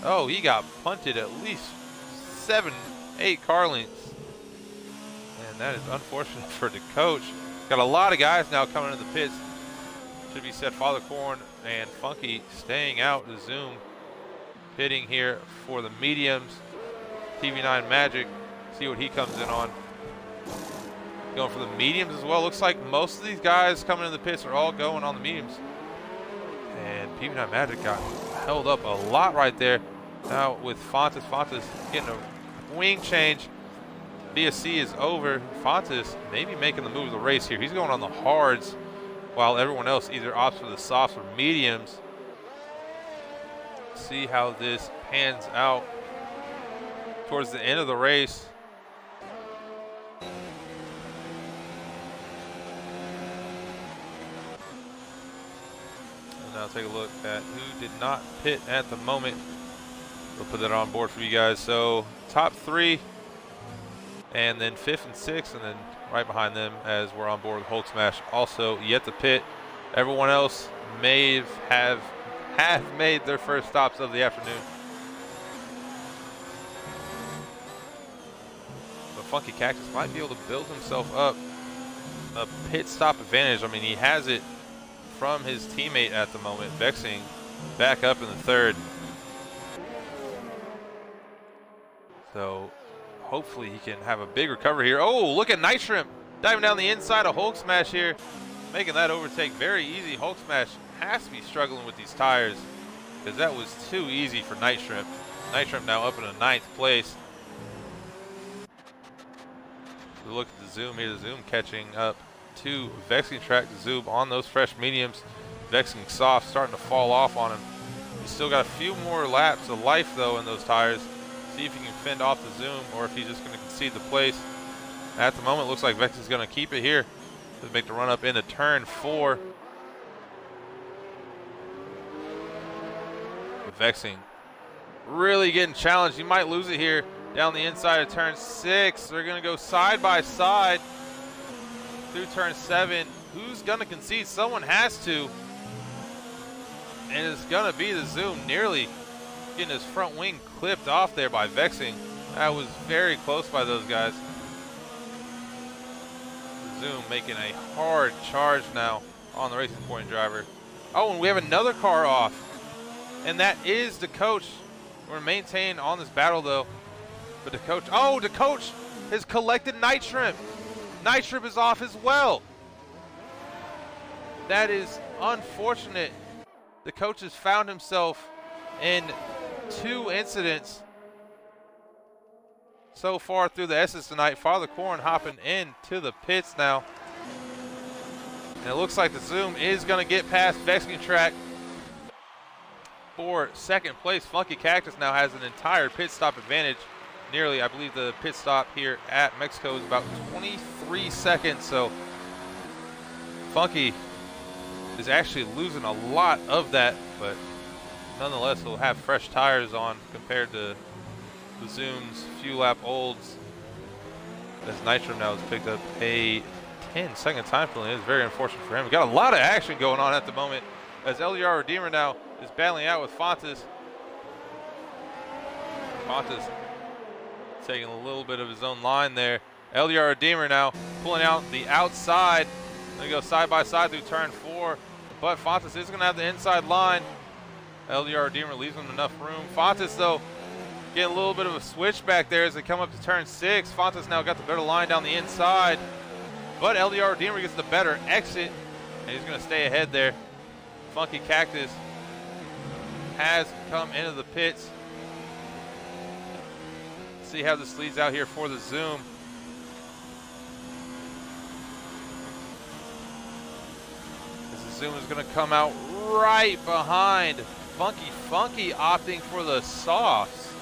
[SPEAKER 1] Oh, he got punted at least 7, 8 car lengths. And that is unfortunate for the coach. Got a lot of guys now coming into the pits. Should be said, Father Corn and Funky staying out. The Zoom pitting here for the mediums. TV9 Magic, see what he comes in on. Going for the mediums as well. Looks like most of these guys coming in the pits are all going on the mediums. And PB9 Magic got held up a lot right there. Now with Fontas getting a wing change. BSC is over. Fontas maybe making the move of the race here. He's going on the hards while everyone else either opts for the softs or mediums. See how this pans out towards the end of the race. Now take a look at who did not pit at the moment. We'll put that on board for you guys. So top 3, and then 5th and 6th, and then right behind them as we're on board with Hulk Smash also yet to pit. Everyone else may have made their first stops of the afternoon. But Funky Cactus might be able to build himself up a pit stop advantage. I mean, he has it from his teammate at the moment. Vexing back up in the 3rd. So hopefully he can have a big recovery here. Oh, look at Night Shrimp diving down the inside of Hulk Smash here, making that overtake very easy. Hulk Smash has to be struggling with these tires because that was too easy for Night Shrimp. Night Shrimp now up in a 9th place. We look at the Zoom here. The Zoom catching up to Vexing track. The Zoom on those fresh mediums. Vexing soft starting to fall off on him. He's still got a few more laps of life though in those tires. See if he can fend off the Zoom or if he's just going to concede the place. At the moment, it looks like Vexing's going to keep it here to make the run up into turn 4. But Vexing really getting challenged. He might lose it here down the inside of turn 6. They're going to go side by side through turn 7. Who's going to concede? Someone has to. And it's going to be the Zoom, nearly getting his front wing clipped off there by Vexing. That was very close by those guys. Zoom making a hard charge now on the Racing Point driver. Oh, and we have another car off. And that is the coach. We're maintaining on this battle though. But the coach, oh, the coach has collected Night Shrimp. Night Shrimp is off as well. That is unfortunate. The coach has found himself in 2 incidents so far through the S's tonight. Father Corn hopping into the pits now. And it looks like the Zoom is going to get past Vexing Track for second place. Funky Cactus now has an entire pit stop advantage. Nearly, I believe the pit stop here at Mexico is about 23 seconds. So Funky is actually losing a lot of that, but nonetheless he'll have fresh tires on compared to the Zoom's few lap olds, as Nitro now has picked up a 10-second time penalty. It's very unfortunate for him. We got a lot of action going on at the moment as LDR Redeemer now is battling out with Fontes. Fontes taking a little bit of his own line there. LDR Redeemer now pulling out the outside. They go side by side through turn 4, but Fontes is going to have the inside line. LDR Redeemer leaves him enough room. Fontes, though, getting a little bit of a switch back there as they come up to turn 6. Fontes now got the better line down the inside, but LDR Redeemer gets the better exit, and he's going to stay ahead there. Funky Cactus has come into the pits. See how this leads out here for the Zoom. Zoom is going to come out right behind Funky opting for the softs.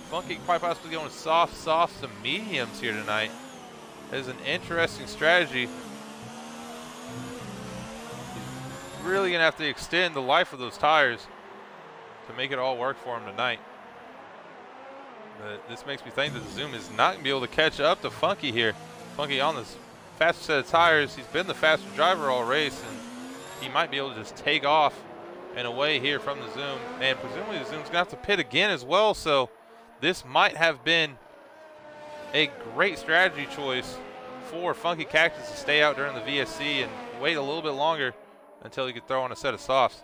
[SPEAKER 1] Funky quite possibly going softs to mediums here tonight. That is an interesting strategy. He's really going to have to extend the life of those tires to make it all work for him tonight. But this makes me think that the Zoom is not going to be able to catch up to Funky here. Funky on this faster set of tires. He's been the faster driver all race, and he might be able to just take off and away here from the Zoom. And presumably the Zoom's going to have to pit again as well, so this might have been a great strategy choice for Funky Cactus to stay out during the VSC and wait a little bit longer until he could throw on a set of softs.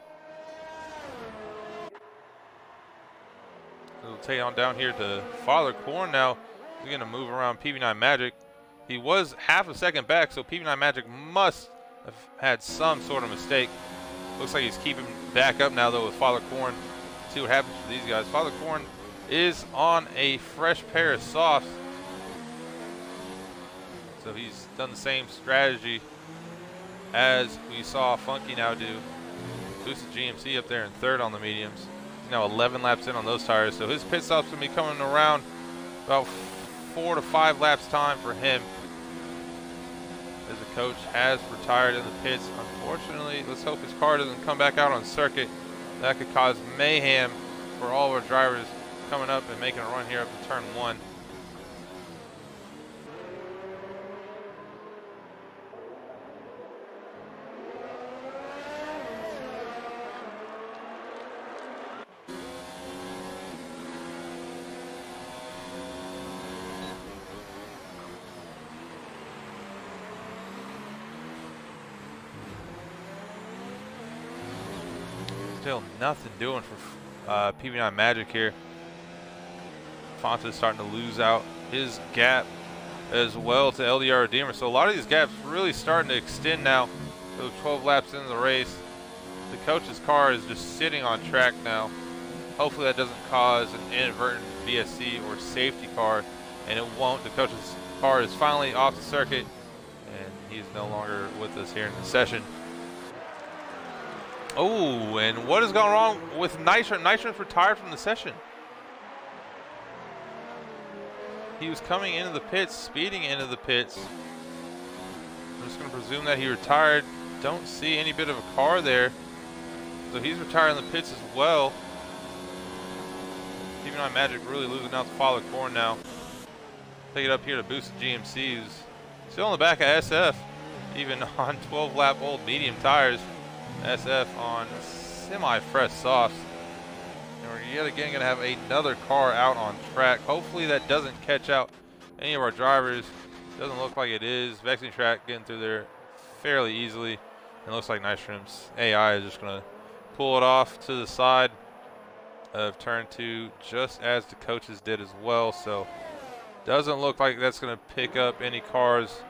[SPEAKER 1] We'll take on down here to Father Corn now. He's going to move around PB9 Magic. He was half a second back, so PB9 Magic must have had some sort of mistake. Looks like he's keeping back up now, though, with Father Corn. See what happens for these guys. Father Corn is on a fresh pair of softs, so he's done the same strategy as we saw Funky now do. Boosted GMC up there in third on the mediums. He's now 11 laps in on those tires, so his pit stop's going to be coming around about 4 to 5 laps time for him, as the coach has retired in the pits. Unfortunately, let's hope his car doesn't come back out on circuit. That could cause mayhem for all of our drivers coming up and making a run here up to turn 1. Still nothing doing for PB9 Magic here. Fonta's starting to lose out his gap as well to LDR Redeemer. So a lot of these gaps really starting to extend now. Those 12 laps into the race. The coach's car is just sitting on track now. Hopefully that doesn't cause an inadvertent VSC or safety car, and it won't. The coach's car is finally off the circuit, and he's no longer with us here in the session. Oh, and what has gone wrong with Nitro? Nitro's retired from the session. He was coming into the pits, speeding into the pits. I'm just going to presume that he retired. Don't see any bit of a car there. So he's retiring the pits as well. PB9 Magic really losing out to Father Corn now. Take it up here to Boosted GMC, who's still in the back of SF, even on 12-lap old medium tires. SF on semi-fresh softs. And we're yet again going to have another car out on track. Hopefully that doesn't catch out any of our drivers. Doesn't look like it is. Vexing Track getting through there fairly easily. And looks like Night Shrimp's AI is just going to pull it off to the side of turn 2, just as the coaches did as well. So doesn't look like that's going to pick up any cars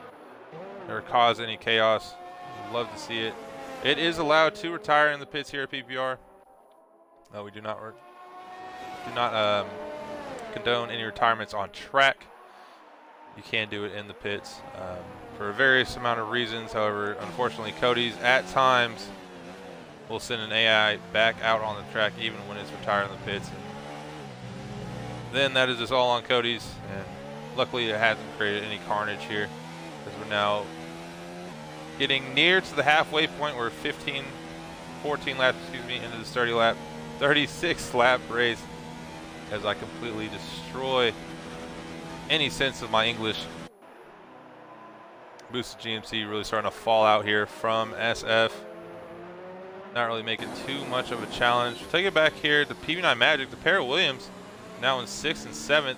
[SPEAKER 1] or cause any chaos. Would love to see it. It is allowed to retire in the pits here at PPR. We do not condone any retirements on track. You can do it in the pits for various amount of reasons. However, unfortunately, Cody's at times will send an AI back out on the track even when it's retired in the pits. And then that is just all on Cody's, and luckily it hasn't created any carnage here, as we're now getting near to the halfway point. We're 14 laps, into this 36 lap race, as I completely destroy any sense of my English. Boosted GMC really starting to fall out here from SF. Not really making too much of a challenge. Take it back here to PB9 Magic. The pair of Williams now in 6th and 7th.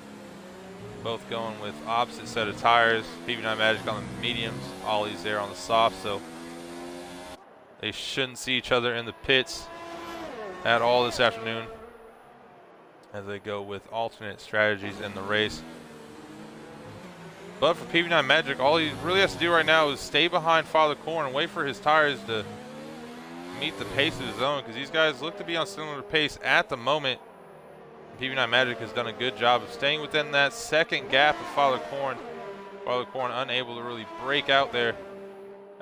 [SPEAKER 1] Both going with opposite set of tires. PB9 Magic on the mediums. Ollie's there on the soft. So they shouldn't see each other in the pits at all this afternoon, as they go with alternate strategies in the race. But for PB9 Magic, all he really has to do right now is stay behind Father Corn and wait for his tires to meet the pace of his own, because these guys look to be on similar pace at the moment. PB9 Magic has done a good job of staying within that second gap of Father Corn. Father Corn unable to really break out there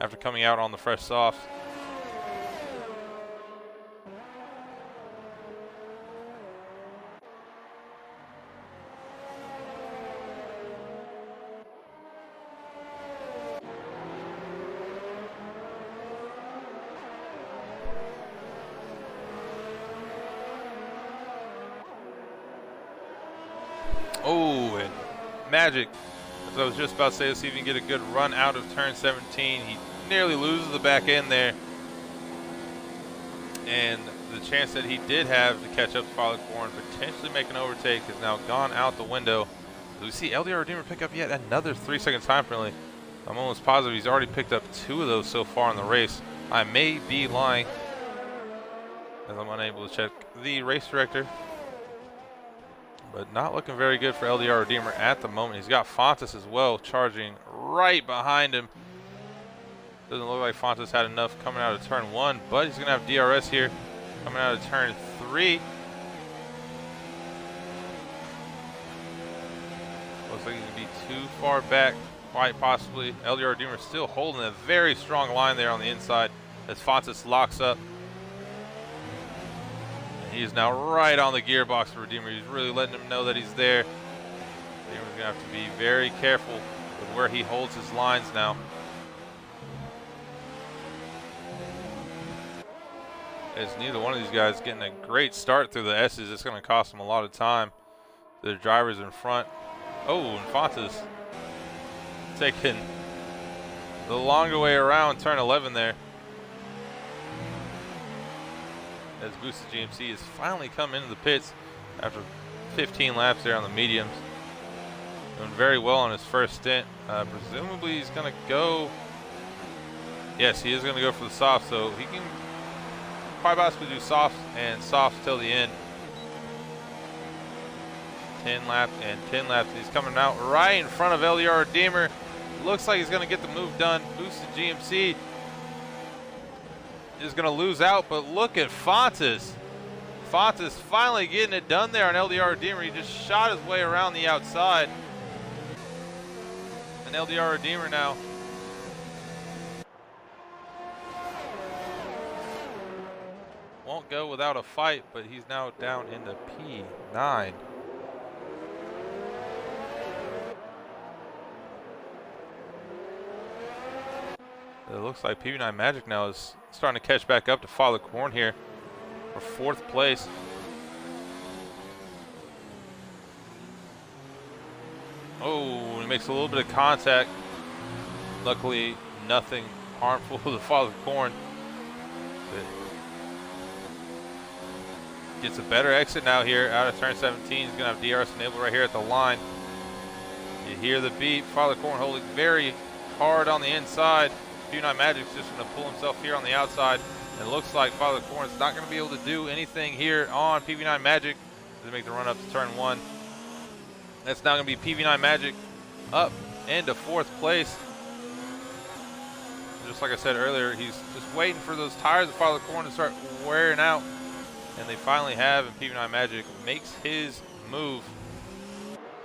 [SPEAKER 1] after coming out on the fresh softs. Oh, and Magic, as I was just about to say, let's see if he can get a good run out of turn 17. He nearly loses the back end there. And the chance that he did have to catch up to Father Corn, potentially make an overtake, has now gone out the window. We see LDR Redeemer pick up yet another 3-second time penalty. I'm almost positive he's already picked up 2 of those so far in the race. I may be lying, as I'm unable to check the race director. But not looking very good for LDR Redeemer at the moment. He's got Fontes as well, charging right behind him. Doesn't look like Fontes had enough coming out of turn 1, but he's going to have DRS here coming out of turn 3. Looks like he can be too far back, quite possibly. LDR Redeemer still holding a very strong line there on the inside as Fontes locks up. He's now right on the gearbox for Redeemer. He's really letting him know that he's there. Redeemer's going to have to be very careful with where he holds his lines now. As neither one of these guys getting a great start through the S's, it's going to cost them a lot of time. The drivers in front. Oh, and Fontes taking the longer way around turn 11 there, as Boosted GMC has finally come into the pits after 15 laps there on the mediums. Doing very well on his first stint. Presumably he's going to go, yes, he is going to go for the soft, so he can quite possibly do softs and softs till the end. 10 laps and 10 laps. He's coming out right in front of LDR Redeemer. Looks like he's going to get the move done. Boosted GMC is going to lose out, but look at Fontes. Fontes finally getting it done there on LDR Redeemer. He just shot his way around the outside. And LDR Redeemer now won't go without a fight, but he's now down into P9. It looks like PB9 Magic now is starting to catch back up to Father Corn here for 4th place. Oh, he makes a little bit of contact. Luckily, nothing harmful to Father Corn. Gets a better exit now here out of turn 17. He's going to have DRS enabled right here at the line. You hear the beep. Father Corn holding very hard on the inside. PB9 Magic's just going to pull himself here on the outside. It looks like Father Corn is not going to be able to do anything here on PV9 Magic to make the run up to turn 1. That's now going to be PV9 Magic up into 4th place. Just like I said earlier, he's just waiting for those tires of Father Corn to start wearing out. And they finally have, and PV9 Magic makes his move.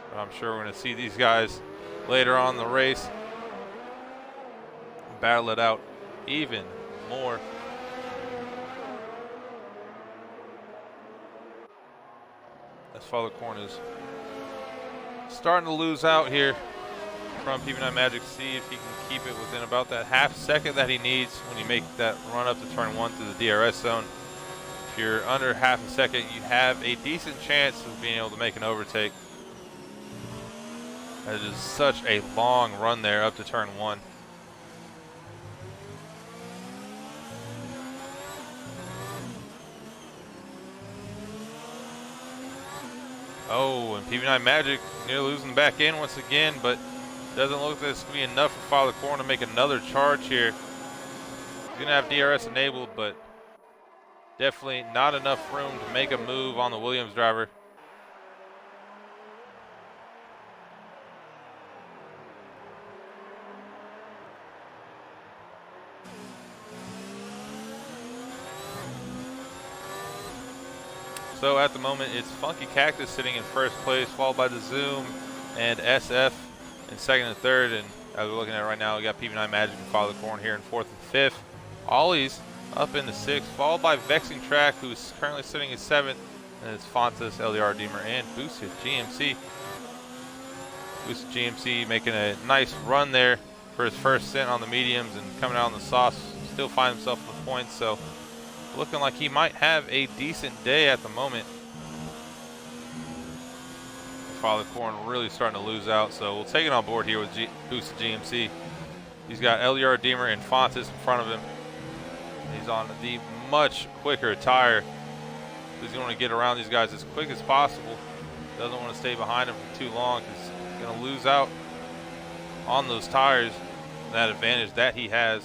[SPEAKER 1] But I'm sure we're going to see these guys later on in the race battle it out even more. As Father Corn is starting to lose out here from PV9 Magic. See if he can keep it within about that half second that he needs when you make that run up to turn 1 through the DRS zone. If you're under half a second, you have a decent chance of being able to make an overtake. That is such a long run there up to turn 1. Oh, and PV9 Magic near losing back in once again, but doesn't look like it's going to be enough for Father Corn to make another charge here. He's going to have DRS enabled, but definitely not enough room to make a move on the Williams driver. So at the moment, it's Funky Cactus sitting in 1st place, followed by the Zoom and SF in 2nd and 3rd. And as we're looking at it right now, we got PV9 Magic and Father Corn here in 4th and 5th. Ollie's up in the 6th, followed by Vexing Track, who's currently sitting in 7th. And it's Fontas, LDR Deemer, and Boosted GMC. Boosted GMC making a nice run there for his first stint on the mediums and coming out on the softs. Still find himself in the points, so looking like he might have a decent day at the moment. Father Corn really starting to lose out, so we'll take it on board here with Boosted GMC. He's got LDR Deemer and Fontas in front of him. He's on the much quicker tire. He's going to get around these guys as quick as possible. Doesn't want to stay behind them for too long because he's going to lose out on those tires, that advantage that he has.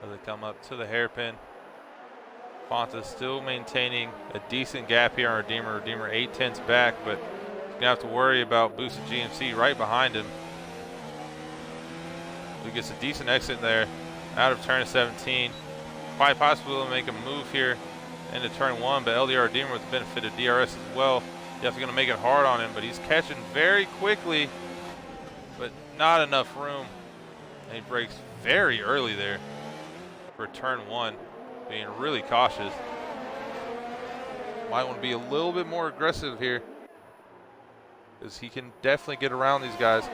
[SPEAKER 1] As they come up to the hairpin, Fonta's still maintaining a decent gap here on Redeemer. Redeemer 8/10 back, but he's going to have to worry about Boosted GMC right behind him. He gets a decent exit there out of turn 17. Quite possible to make a move here into turn 1, but LDR Redeemer with the benefit of DRS as well. Definitely going to make it hard on him, but he's catching very quickly, but not enough room. And he brakes very early there for turn 1, being really cautious. Might want to be a little bit more aggressive here, because he can definitely get around these guys.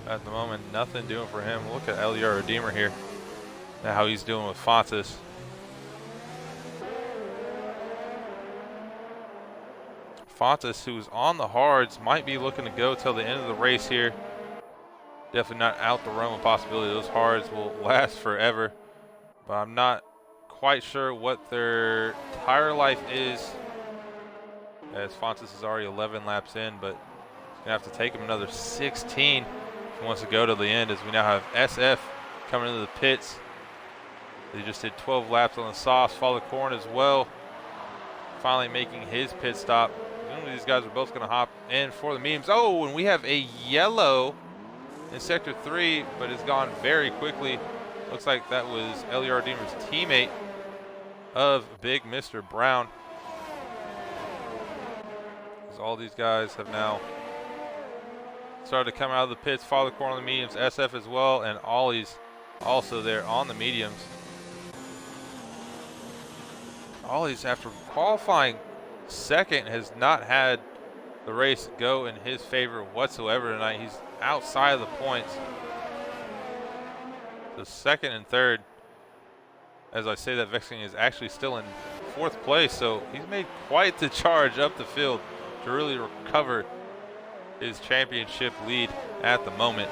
[SPEAKER 1] At the moment, nothing doing for him. Look at LDR Redeemer here, and how he's doing with Fontas. Fontas, who's on the hards, might be looking to go till the end of the race here. Definitely not out the realm of possibility. Those hards will last forever, but I'm not quite sure what their tire life is, as Fontas is already 11 laps in, but he's gonna have to take him another 16 if he wants to go to the end, as we now have SF coming into the pits. They just did 12 laps on the softs. Father Corn as well, finally making his pit stop. These guys are both going to hop in for the mediums. Oh, and we have a yellow in sector 3, but it's gone very quickly. Looks like that was LDR Deemer's teammate of Big Mr. Brown. As all these guys have now started to come out of the pits. Father Corn on the mediums, SF as well, and Ollie's also there on the mediums. Ollie's, after qualifying second, has not had the race go in his favor whatsoever tonight. He's outside of the points. The 2nd and 3rd, as I say that, Vexing is actually still in 4th place, so he's made quite the charge up the field to really recover his championship lead at the moment,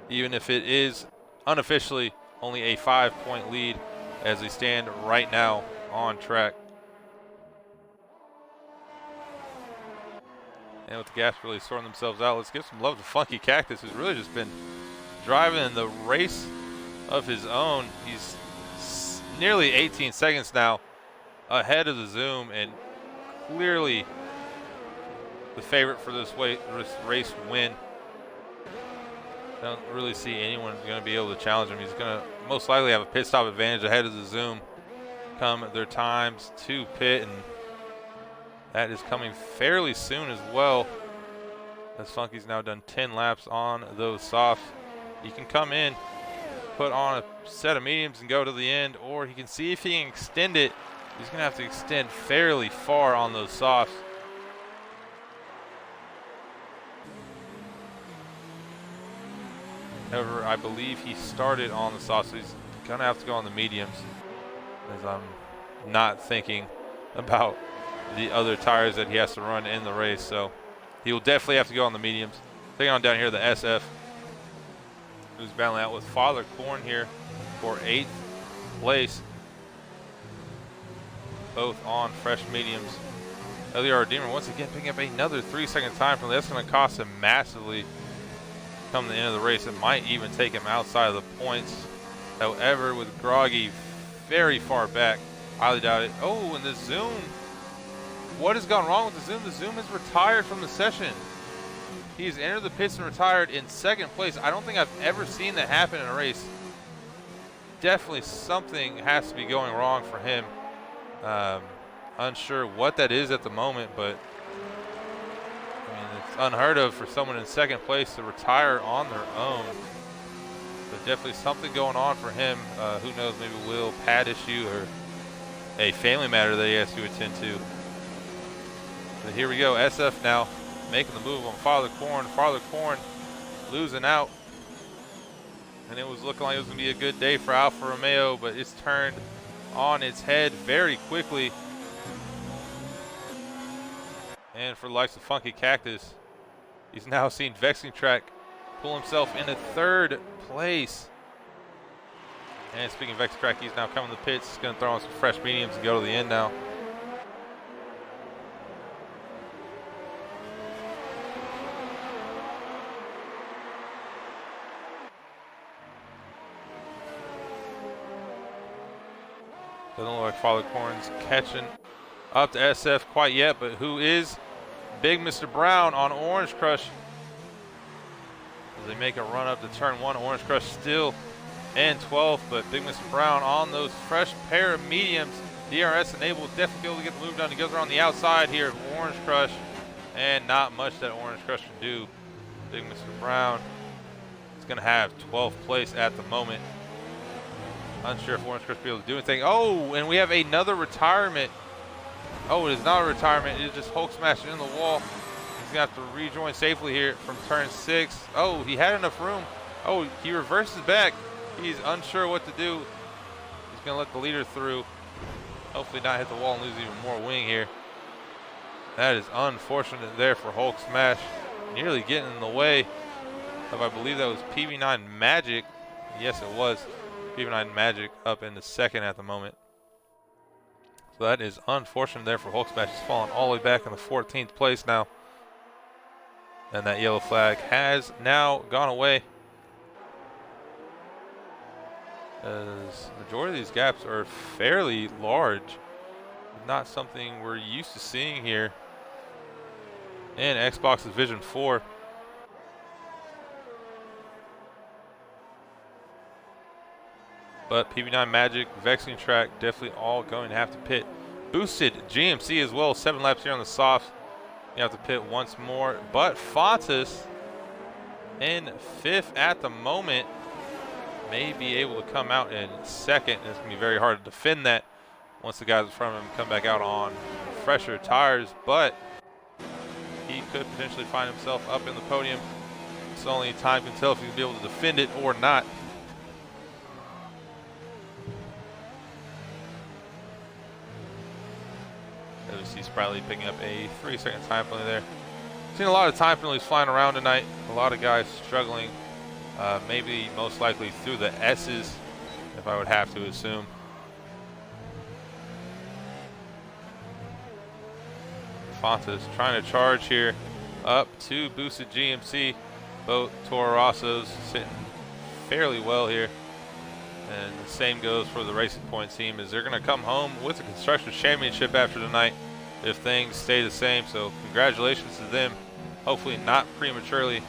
[SPEAKER 1] even if it is unofficially only a 5-point lead as they stand right now on track. And with the gaps really sorting themselves out, let's give some love to Funky Cactus, who's really just been driving the race of his own. He's nearly 18 seconds now ahead of the Zoom, and clearly the favorite for this race win. I don't really see anyone going to be able to challenge him. He's going to most likely have a pit stop advantage ahead of the Zoom come their times to pit, and that is coming fairly soon as well, as Funky's now done 10 laps on those softs. He can come in, put on a set of mediums and go to the end, or he can see if he can extend it. He's going to have to extend fairly far on those softs. However, I believe he started on the softs, so he's going to have to go on the mediums, as I'm not thinking about the other tires that he has to run in the race. So he will definitely have to go on the mediums. Taking on down here the SF, who's battling out with Father Corn here for 8th place, both on fresh mediums. LER Redeemer once again picking up another 3-second time penalty. That's going to cost him massively come the end of the race. It might even take him outside of the points. However, with Groggy very far back, highly doubt it. Oh, and the Zoom. What has gone wrong with the Zoom? The Zoom is retired from the session. He's entered the pits and retired in 2nd place. I don't think I've ever seen that happen in a race. Definitely something has to be going wrong for him. Unsure what that is at the moment, but I mean, it's unheard of for someone in 2nd place to retire on their own. But definitely something going on for him. Who knows, maybe a little pad issue or a family matter that he has to attend to. But here we go, SF now making the move on Father Corn. Father Corn losing out. And it was looking like it was going to be a good day for Alfa Romeo, but it's turned on its head very quickly. And for the likes of Funky Cactus, he's now seen Vexing Track pull himself into 3rd place. And speaking of Vexing Track, he's now coming to the pits. He's going to throw on some fresh mediums and go to the end now. Doesn't look like Father Corn's catching up to SF quite yet, but who is Big Mr. Brown on Orange Crush? As they make a run up to turn 1, Orange Crush still in 12th, but Big Mr. Brown on those fresh pair of mediums. DRS enabled, definitely able to get the move done. He goes around the outside here of Orange Crush, and not much that Orange Crush can do. Big Mr. Brown is going to have 12th place at the moment. Unsure if Orange Crush will be able to do anything. Oh, and we have another retirement. Oh, it is not a retirement. It is just Hulk smashing in the wall. He's going to have to rejoin safely here from turn 6. Oh, he had enough room. Oh, he reverses back. He's unsure what to do. He's going to let the leader through. Hopefully not hit the wall and lose even more wing here. That is unfortunate there for Hulk Smash. Nearly getting in the way of, I believe that was PV9 Magic. Yes, it was. PV9 Magic up into 2nd at the moment. So that is unfortunate there for Hulk Smash. He's fallen all the way back in the 14th place now. And that yellow flag has now gone away, as the majority of these gaps are fairly large. Not something we're used to seeing here in Xbox's Vision 4. But PV9 Magic, Vexing Track, definitely all going to have to pit. Boosted GMC as well, 7 laps here on the soft. You have to pit once more. But Fontas in 5th at the moment may be able to come out in 2nd. It's going to be very hard to defend that once the guys in front of him come back out on fresher tires. But he could potentially find himself up in the podium. It's only time can tell if he'll be able to defend it or not. He's probably picking up a 3-second time penalty there. Seen a lot of time penalties flying around tonight. A lot of guys struggling, maybe most likely through the S's, if I would have to assume. Fonta's trying to charge here up to boosted GMC. Both Toro Rossos sitting fairly well here. And the same goes for the Racing Point team, as they're going to come home with the Constructors Championship after tonight if things stay the same. So congratulations to them. Hopefully not prematurely,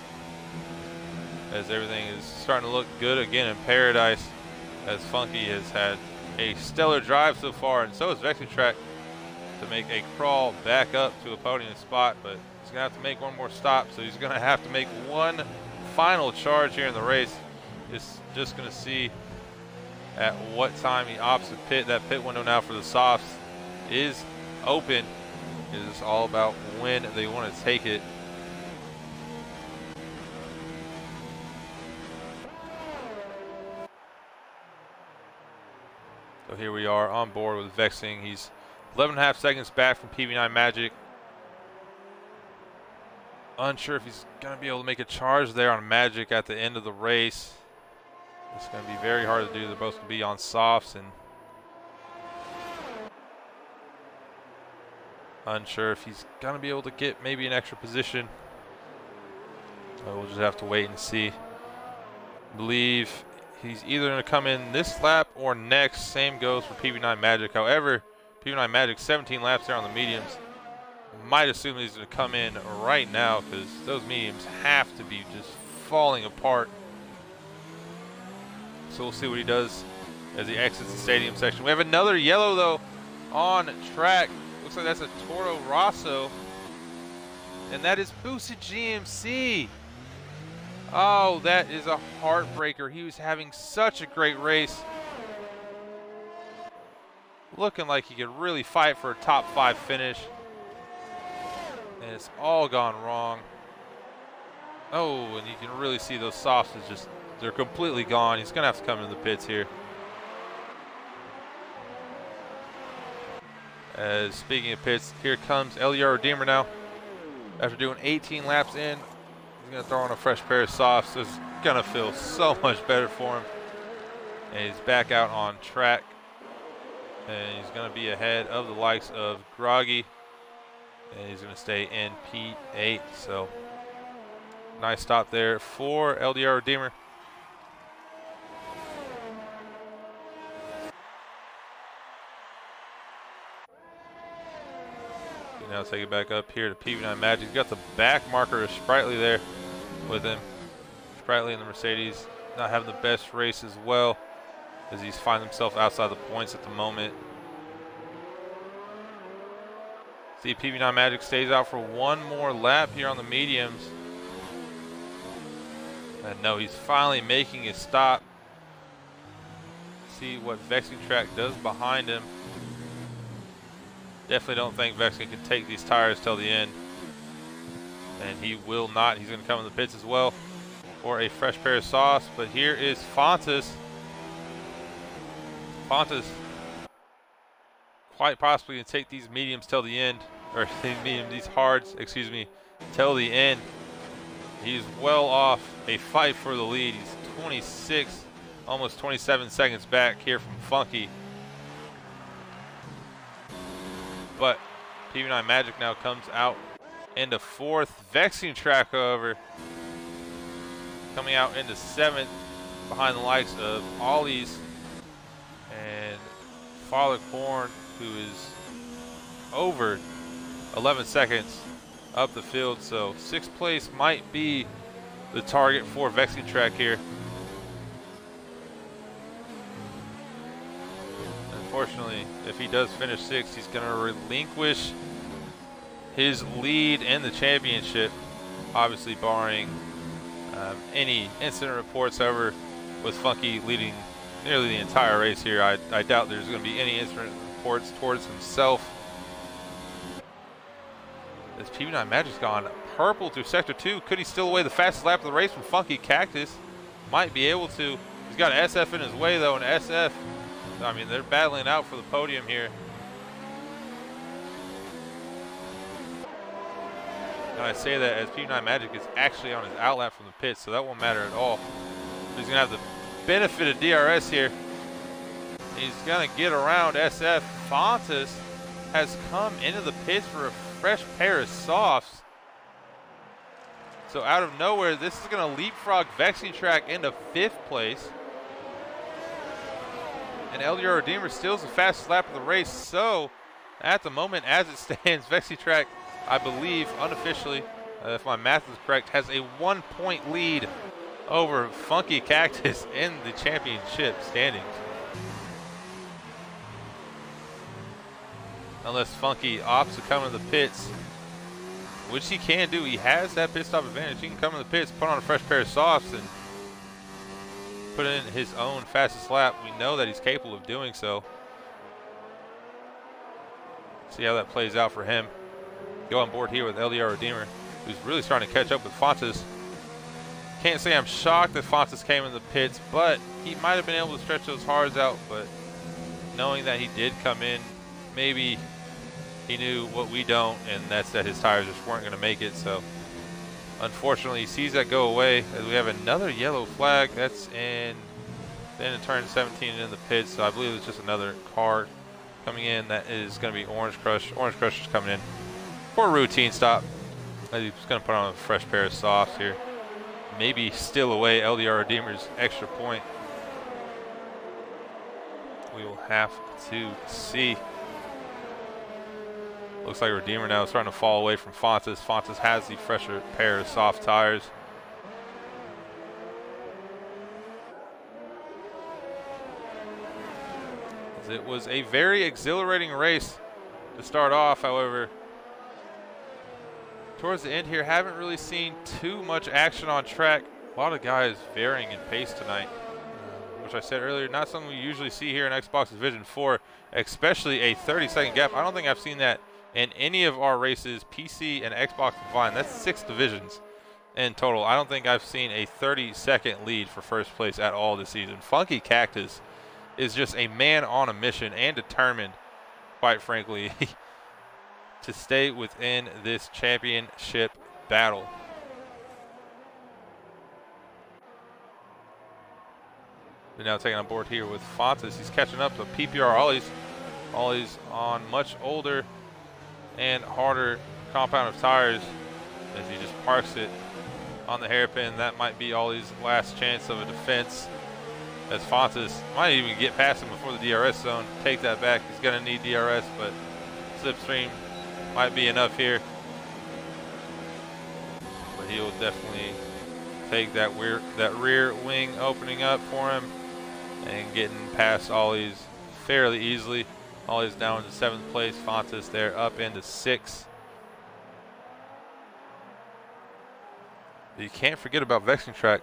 [SPEAKER 1] as everything is starting to look good again in Paradise, as Funky has had a stellar drive so far, and so is Vexing Track, to make a crawl back up to a podium spot. But he's going to have to make one more stop, so he's going to have to make one final charge here in the race. Just going to see at what time the opposite pit, that pit window now for the softs is open. It is all about when they want to take it. So here we are on board with Vexing. He's 11.5 seconds back from PV9 Magic. Unsure if he's going to be able to make a charge there on Magic at the end of the race. It's going to be very hard to do. They're both going to be on softs, and unsure if he's going to be able to get maybe an extra position. So we'll just have to wait and see. I believe he's either going to come in this lap or next. Same goes for PV9 Magic. However, PV9 Magic 17 laps there on the mediums. Might assume he's going to come in right now, because those mediums have to be just falling apart. So we'll see what he does as he exits the stadium section. We have another yellow, though, on track. Looks like that's a Toro Rosso, and that is boosted GMC. Oh, that is a heartbreaker. He was having such a great race, looking like he could really fight for a top 5 finish, and it's all gone wrong. Oh, and you can really see those softs is just, they're completely gone. He's gonna have to come into the pits here. As speaking of pits, here comes LDR Redeemer now. After doing 18 laps in, he's gonna throw on a fresh pair of softs. It's gonna feel so much better for him. And he's back out on track. And he's gonna be ahead of the likes of Groggy. And he's gonna stay in P8. So nice stop there for LDR Redeemer. Now take it back up here to PV9 Magic. He's got the back marker of Sprightly there with him. Sprightly in the Mercedes not having the best race as well, as he's finding himself outside the points at the moment. See, PV9 Magic stays out for one more lap here on the mediums. And no, he's finally making his stop. See what Vexing Track does behind him. Definitely don't think Vexing can take these tires till the end. And he will not. He's going to come in the pits as well for a fresh pair of softs. But here is Fontas. Fontas quite possibly going to take these mediums till the end. Or these hards, excuse me, till the end. He's well off a fight for the lead. He's 26, almost 27 seconds back here from Funky. But PV9 Magic now comes out into 4th. Vexing Track, however, coming out into 7th behind the likes of Ollie's and Father Corn, who is over 11 seconds up the field. So 6th place might be the target for Vexing Track here. Unfortunately, if he does finish 6th, he's going to relinquish his lead in the championship, obviously barring any incident reports. However, with Funky leading nearly the entire race here, I doubt there's going to be any incident reports towards himself. As PV9 Magic's gone purple through Sector 2. Could he steal away the fastest lap of the race from Funky Cactus? Might be able to. He's got an SF in his way, though, and SF, I mean, they're battling out for the podium here. And I say that as PV9 Magic is actually on his outlap from the pits, so that won't matter at all. He's going to have the benefit of DRS here. He's going to get around SF. Fontas has come into the pits for a fresh pair of softs. So out of nowhere, this is going to leapfrog Vexing Track into 5th place. And LDR Redeemer steals the fastest lap of the race. So at the moment, as it stands, Vexing Track, I believe, unofficially, if my math is correct, has a 1-point lead over Funky Cactus in the championship standings. Unless Funky opts to come in the pits, which he can do. He has that pit stop advantage. He can come in the pits, put on a fresh pair of softs, and put in his own fastest lap. We know that he's capable of doing so. See how that plays out for him. Go on board here with LDR Redeemer, who's really starting to catch up with Fontes. Can't say I'm shocked that Fontes came in the pits, but he might have been able to stretch those hards out. But knowing that he did come in, maybe he knew what we don't, and that's that his tires just weren't going to make it. So unfortunately, he sees that go away as we have another yellow flag. That's in turn 17 in the pits. So I believe it's just another car coming in. That is going to be Orange Crush. Orange Crush is coming in for a routine stop. He's going to put on a fresh pair of softs here. Maybe steal away LDR Redeemer's extra point. We will have to see. Looks like Redeemer now is starting to fall away from Fontes. Fontes has the fresher pair of soft tires. It was a very exhilarating race to start off, however. Towards the end here, haven't really seen too much action on track. A lot of guys varying in pace tonight, which I said earlier, not something we usually see here in Xbox Division 4, especially a 30-second gap. I don't think I've seen that in any of our races, PC and Xbox combined. That's 6 divisions in total. I don't think I've seen a 30-second lead for first place at all this season. Funky Cactus is just a man on a mission and determined, quite frankly, to stay within this championship battle. We're now taking on board here with Fontes. He's catching up to PPR Ollies. Ollies on much older and harder compound of tires as he just parks it on the hairpin. That might be Ollie's last chance of a defense, as Fontes might even get past him before the DRS zone. Take that back. He's going to need DRS, but slipstream might be enough here. But he'll definitely take that rear wing opening up for him and getting past Ollie's fairly easily. Ollie's down to 7th place. Fontes there up into 6th. You can't forget about Vexing Track.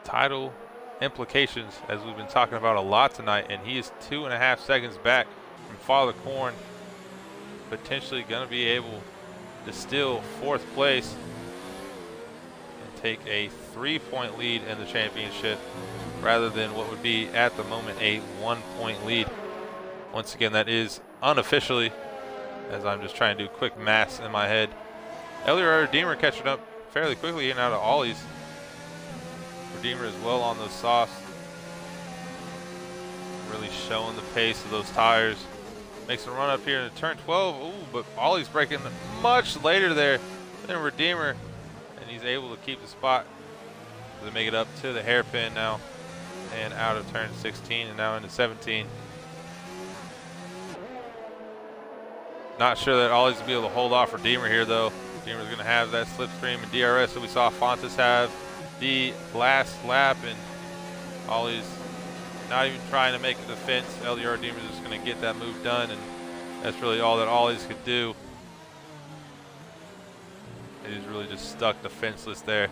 [SPEAKER 1] Title implications, as we've been talking about a lot tonight, and he is 2.5 seconds back from Father Corn. Potentially going to be able to steal 4th place and take a 3-point lead in the championship rather than what would be at the moment a 1-point lead. Once again, that is unofficially, as I'm just trying to do quick maths in my head. LDR Redeemer catching up fairly quickly in and out of Ollies. Redeemer is well on those softs, really showing the pace of those tires. Makes a run up here in turn 12. Ooh, but Ollie's breaking much later there than Redeemer, and he's able to keep the spot. They make it up to the hairpin now and out of turn 16 and now into 17. Not sure that Ollie's will be able to hold off Redeemer here, though. Redeemer's going to have that slipstream and DRS that we saw Fontes have the last lap, and Ollie's not even trying to make a defense. LDR Redeemer's just going to get that move done, and that's really all that Ollie's could do. He's really just stuck defenseless there.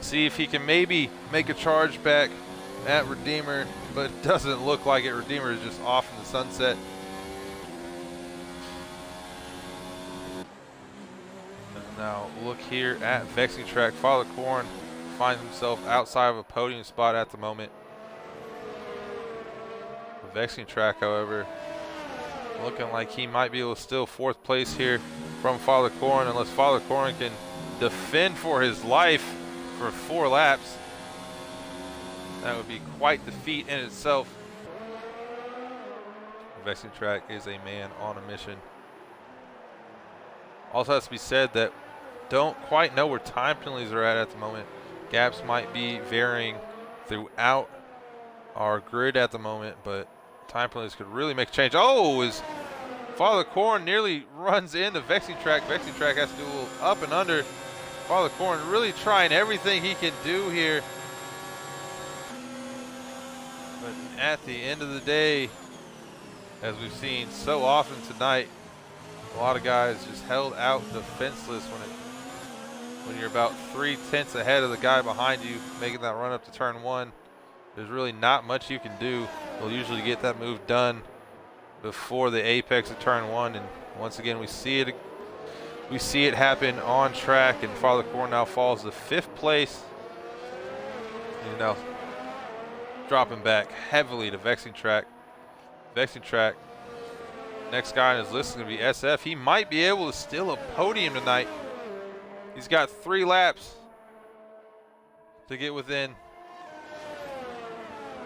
[SPEAKER 1] See if he can maybe make a charge back at Redeemer, but it doesn't look like it. Redeemer is just off in the sunset. And now look here at Vexing Track. Father Corn finds himself outside of a podium spot at the moment. Vexing Track, however, looking like he might be able to steal 4th place here from Father Corn, unless Father Corn can defend for his life for 4 laps. That would be quite the feat in itself. Vexing Track is a man on a mission. Also has to be said that don't quite know where time penalties are at the moment. Gaps might be varying throughout our grid at the moment, but time penalties could really make a change. Oh, as Father Corn nearly runs into Vexing Track. Vexing Track has to do a little up and under. Father Corn really trying everything he can do here. But at the end of the day, as we've seen so often tonight, a lot of guys just held out defenseless when you're about 3/10 ahead of the guy behind you making that run up to turn 1. There's really not much you can do. They'll usually get that move done before the apex of turn 1, and once again we see it happen on track, and Father Corn now falls to 5th place. He's now dropping back heavily to Vexing Track. Vexing Track, next guy on his list is going to be SF. He might be able to steal a podium tonight. He's got 3 laps to get within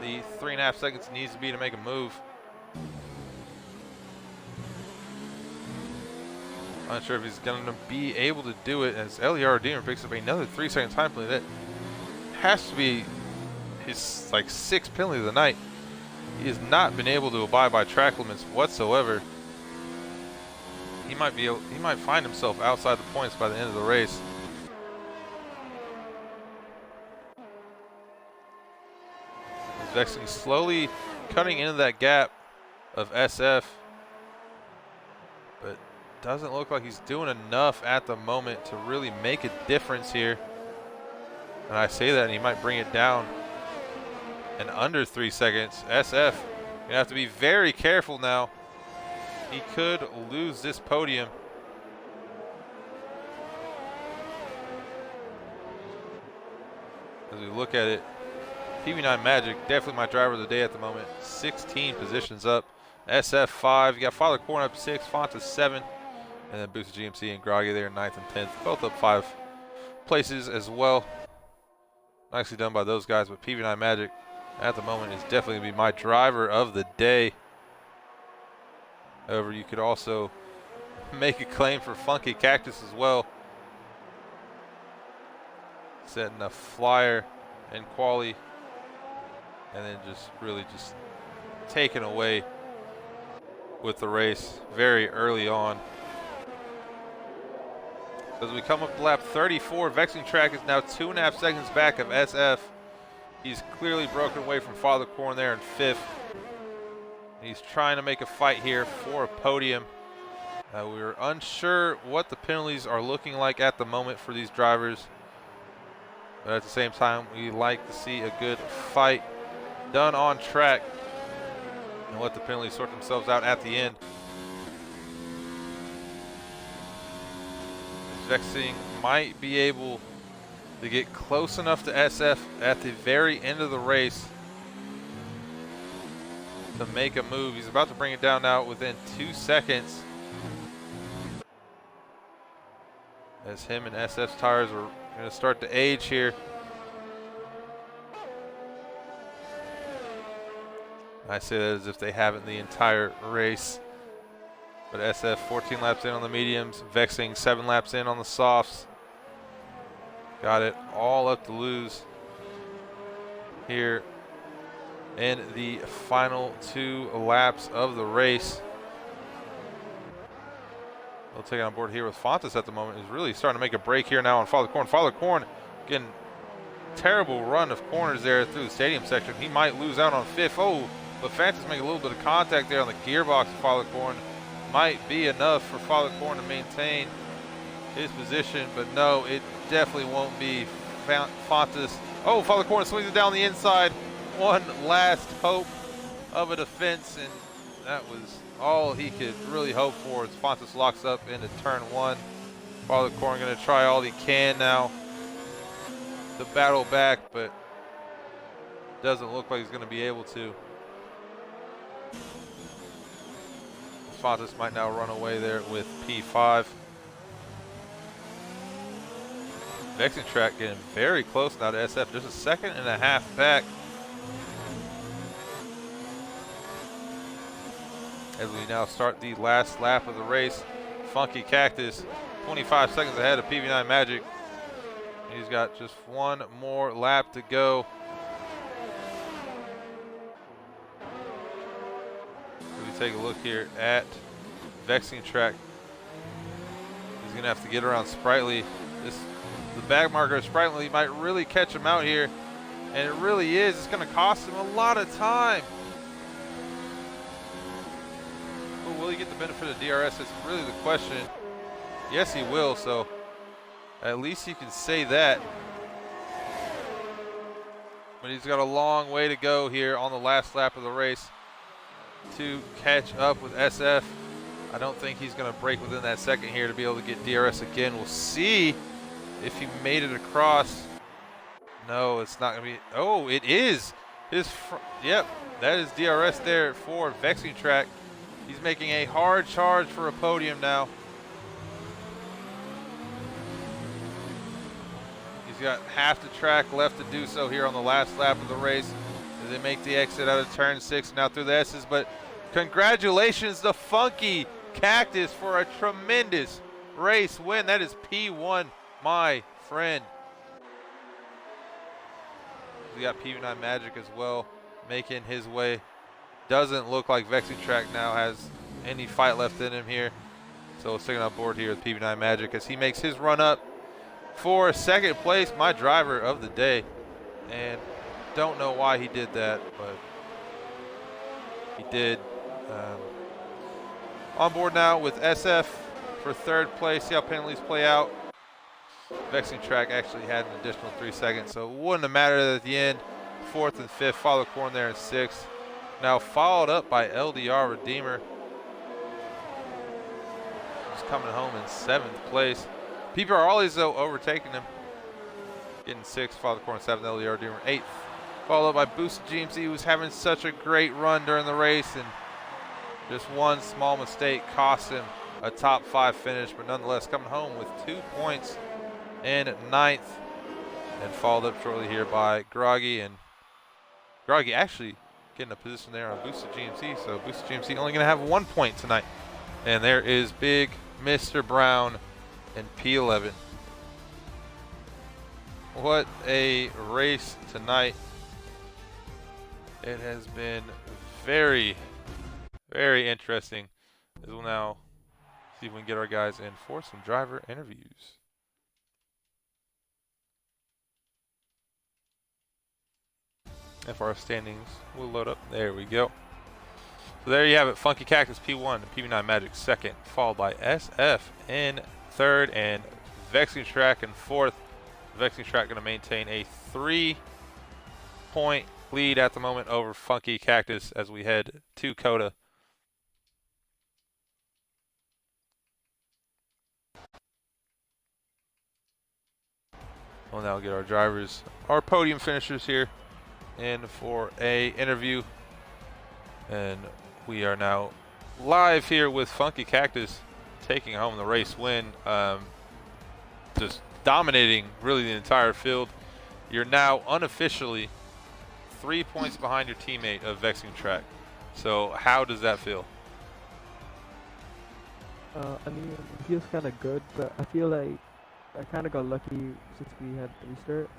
[SPEAKER 1] the 3.5 seconds it needs to be to make a move. Unsure if he's going to be able to do it, as LER Redeemer picks up another 3-second time penalty. That has to be his like 6th penalty of the night. He has not been able to abide by track limits whatsoever. He might find himself outside the points by the end of the race. Vexing slowly cutting into that gap of SF, but doesn't look like he's doing enough at the moment to really make a difference here. And I say that, and he might bring it down in under 3 seconds. SF gonna have to be very careful now. He could lose this podium. As we look at it, PB9 Magic, definitely my driver of the day at the moment. 16 positions up. SF 5. You got Father Corn up 6, Fonta 7, and then Boosted GMC and Groggy there 9th and 10th. Both up 5 places as well. Nicely done by those guys, but PB9 Magic at the moment is definitely going to be my driver of the day. However, you could also make a claim for Funky Cactus as well. Setting a flyer in quali, and then just really just taken away with the race very early on. As we come up to lap 34, Vexing Track is now 2.5 seconds back of SF. He's clearly broken away from Father Corn there in 5th. He's trying to make a fight here for a podium. We're unsure what the penalties are looking like at the moment for these drivers, but at the same time, we like to see a good fight done on track and let the penalties sort themselves out at the end. Vexing might be able to get close enough to SF at the very end of the race to make a move. He's about to bring it down now within 2 seconds, as him and SF's tires are going to start to age here. I say that as if they haven't the entire race. But SF 14 laps in on the mediums, Vexing 7 laps in on the softs. Got it all up to lose here in the final 2 laps of the race. We'll take it on board here with Fontas at the moment. Is really starting to make a break here now on Father Corn. Father Corn getting terrible run of corners there through the stadium section. He might lose out on 5th. Oh, but Fantas making a little bit of contact there on the gearbox of Father Corn. Might be enough for Father Corn to maintain his position, but no, it definitely won't be. Fontas. Oh, Father Corn swings it down the inside. One last hope of a defense, and that was all he could really hope for as Fontas locks up into turn 1. Father Corn going to try all he can now to battle back, but doesn't look like he's going to be able to. Fontas might now run away there with P5. Vexing Track getting very close now to SF, just 1.5 seconds back. As we now start the last lap of the race, Funky Cactus 25 seconds ahead of PV9 Magic. He's got just one more lap to go. We take a look here at Vexing Track. He's going to have to get around Sprightly. The back marker of Sprightly might really catch him out here. And it really is. It's going to cost him a lot of time. But will he get the benefit of DRS? That's really the question. Yes, he will. So at least you can say that. But he's got a long way to go here on the last lap of the race to catch up with SF. I don't think he's going to break within that second here to be able to get DRS again. We'll see if he made it across. No, it's not going to be. Oh, it is. Yep, that is DRS there for Vexing Track. He's making a hard charge for a podium now. He's got half the track left to do so here on the last lap of the race as they make the exit out of turn 6 now through the S's. But congratulations to Funky Cactus for a tremendous race win. That is P1, my friend. We got PV9 Magic as well making his way. Doesn't look like Vexing Track now has any fight left in him here. So sticking on board here with PV9 Magic as he makes his run up for second place, my driver of the day. And don't know why he did that, but he did. On board now with SF for third place. See how penalties play out. Vexing Track actually had an additional 3 seconds, so it wouldn't have mattered at the end. 4th and 5th, Father Corn there in 6th. Now followed up by LDR Redeemer. He's coming home in 7th place. PPR always though overtaking him. Getting 6th, Father Corn 7th, LDR Redeemer 8th. Followed up by Boost GMC, who's having such a great run during the race, and just one small mistake cost him a top 5 finish, but nonetheless coming home with 2 points in 9th, and followed up shortly here by Groggy, and Groggy actually getting a position there on Boosted GMC, so Boosted GMC only going to have 1 point tonight. And there is big Mr. Brown in P11. What a race tonight. It has been very, very interesting. As we'll now see if we can get our guys in for some driver interviews. If our standings will load up. There we go. So there you have it. Funky Cactus P1 and PV9 Magic 2nd, followed by SF in 3rd and Vexing Track in 4th. Vexing Track going to maintain a 3-point lead at the moment over Funky Cactus as we head to Coda. We'll now get our drivers, our podium finishers here in for a interview, and we are now live here with Funky Cactus taking home the race win, just dominating really the entire field. You're now unofficially 3 points behind your teammate of Vexing Track. So how does that feel?
[SPEAKER 7] I mean, it feels kind of good, but I feel like I kind of got lucky since we had the restart.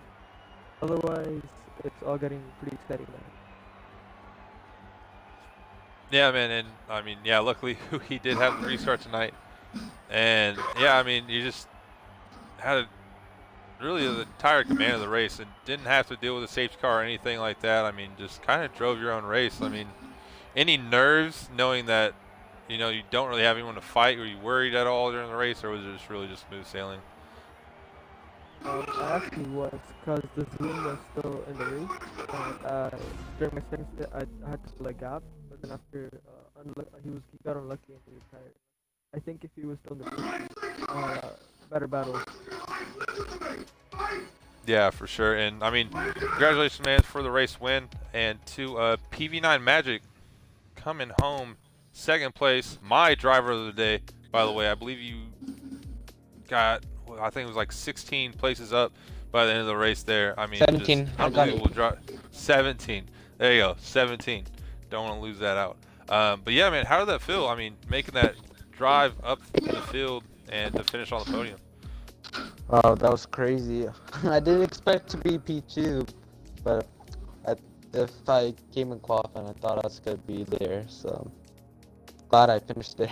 [SPEAKER 7] Otherwise, it's all getting pretty exciting now.
[SPEAKER 1] Yeah, man, and I mean, yeah, luckily he did have the restart tonight. And yeah, I mean, you just had really the entire command of the race and didn't have to deal with a safety car or anything like that. I mean, just kind of drove your own race. I mean, any nerves knowing that, you know, you don't really have anyone to fight? Were you worried at all during the race, or was it just really just smooth sailing?
[SPEAKER 7] I actually was, because the Zoom was still in the race. And during my second stint, I had to fill a gap, but then after he got unlucky and he retired. I think if he was still in the race, better battle.
[SPEAKER 1] Yeah, for sure. And I mean, congratulations, man, for the race win, and to PV9 Magic coming home second place, my driver of the day. By the way, I believe you got, well, I think it was like 16 places up by the end of the race there. I mean,
[SPEAKER 6] 17.
[SPEAKER 1] just unbelievable drive. 17. There you go, 17. Don't want to lose that out. But yeah, man, how did that feel? I mean, making that drive up the field and to finish on the podium.
[SPEAKER 8] Oh, that was crazy. I didn't expect to be P2, but if I came in qualifying, I thought I was going to be there, so glad I finished there.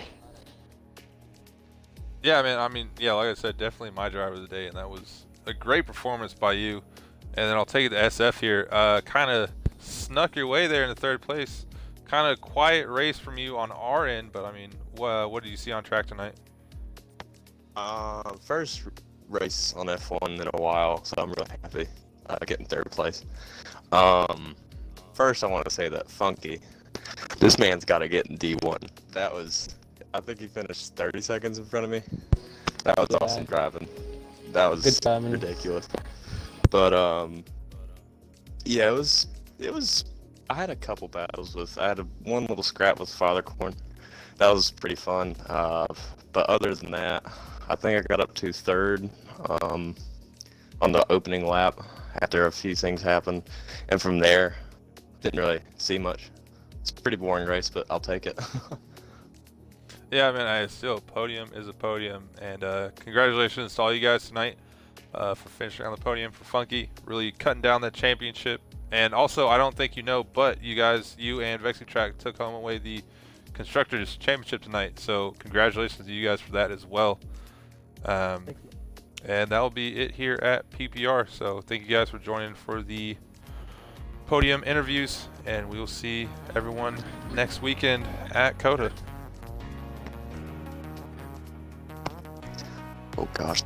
[SPEAKER 1] Yeah, man. I mean, yeah, like I said, definitely my driver of the day, and that was a great performance by you. And then I'll take it to SF here. Kind of snuck your way there in the third place. Kind of quiet race from you on our end, but I mean, what did you see on track tonight?
[SPEAKER 9] First race on F1 in a while, so I'm really happy getting third place. First, I want to say that Funky, this man's got to get in D1. That was, I think he finished 30 seconds in front of me. That was awesome driving. That was ridiculous. But yeah, it was. I had a couple battles with. I had one little scrap with Fathercorn. That was pretty fun. But other than that, I think I got up to third on the opening lap after a few things happened, and from there, didn't really see much. It's a pretty boring race, but I'll take it.
[SPEAKER 1] Yeah, man, I still, podium is a podium, and congratulations to all you guys tonight for finishing on the podium for Funky, really cutting down that championship. And also, I don't think you know, but you guys, you and Vexing Track took home away the Constructors Championship tonight, so congratulations to you guys for that as well. And that will be it here at PPR, so thank you guys for joining for the podium interviews, and we will see everyone next weekend at COTA.
[SPEAKER 9] Oh gosh.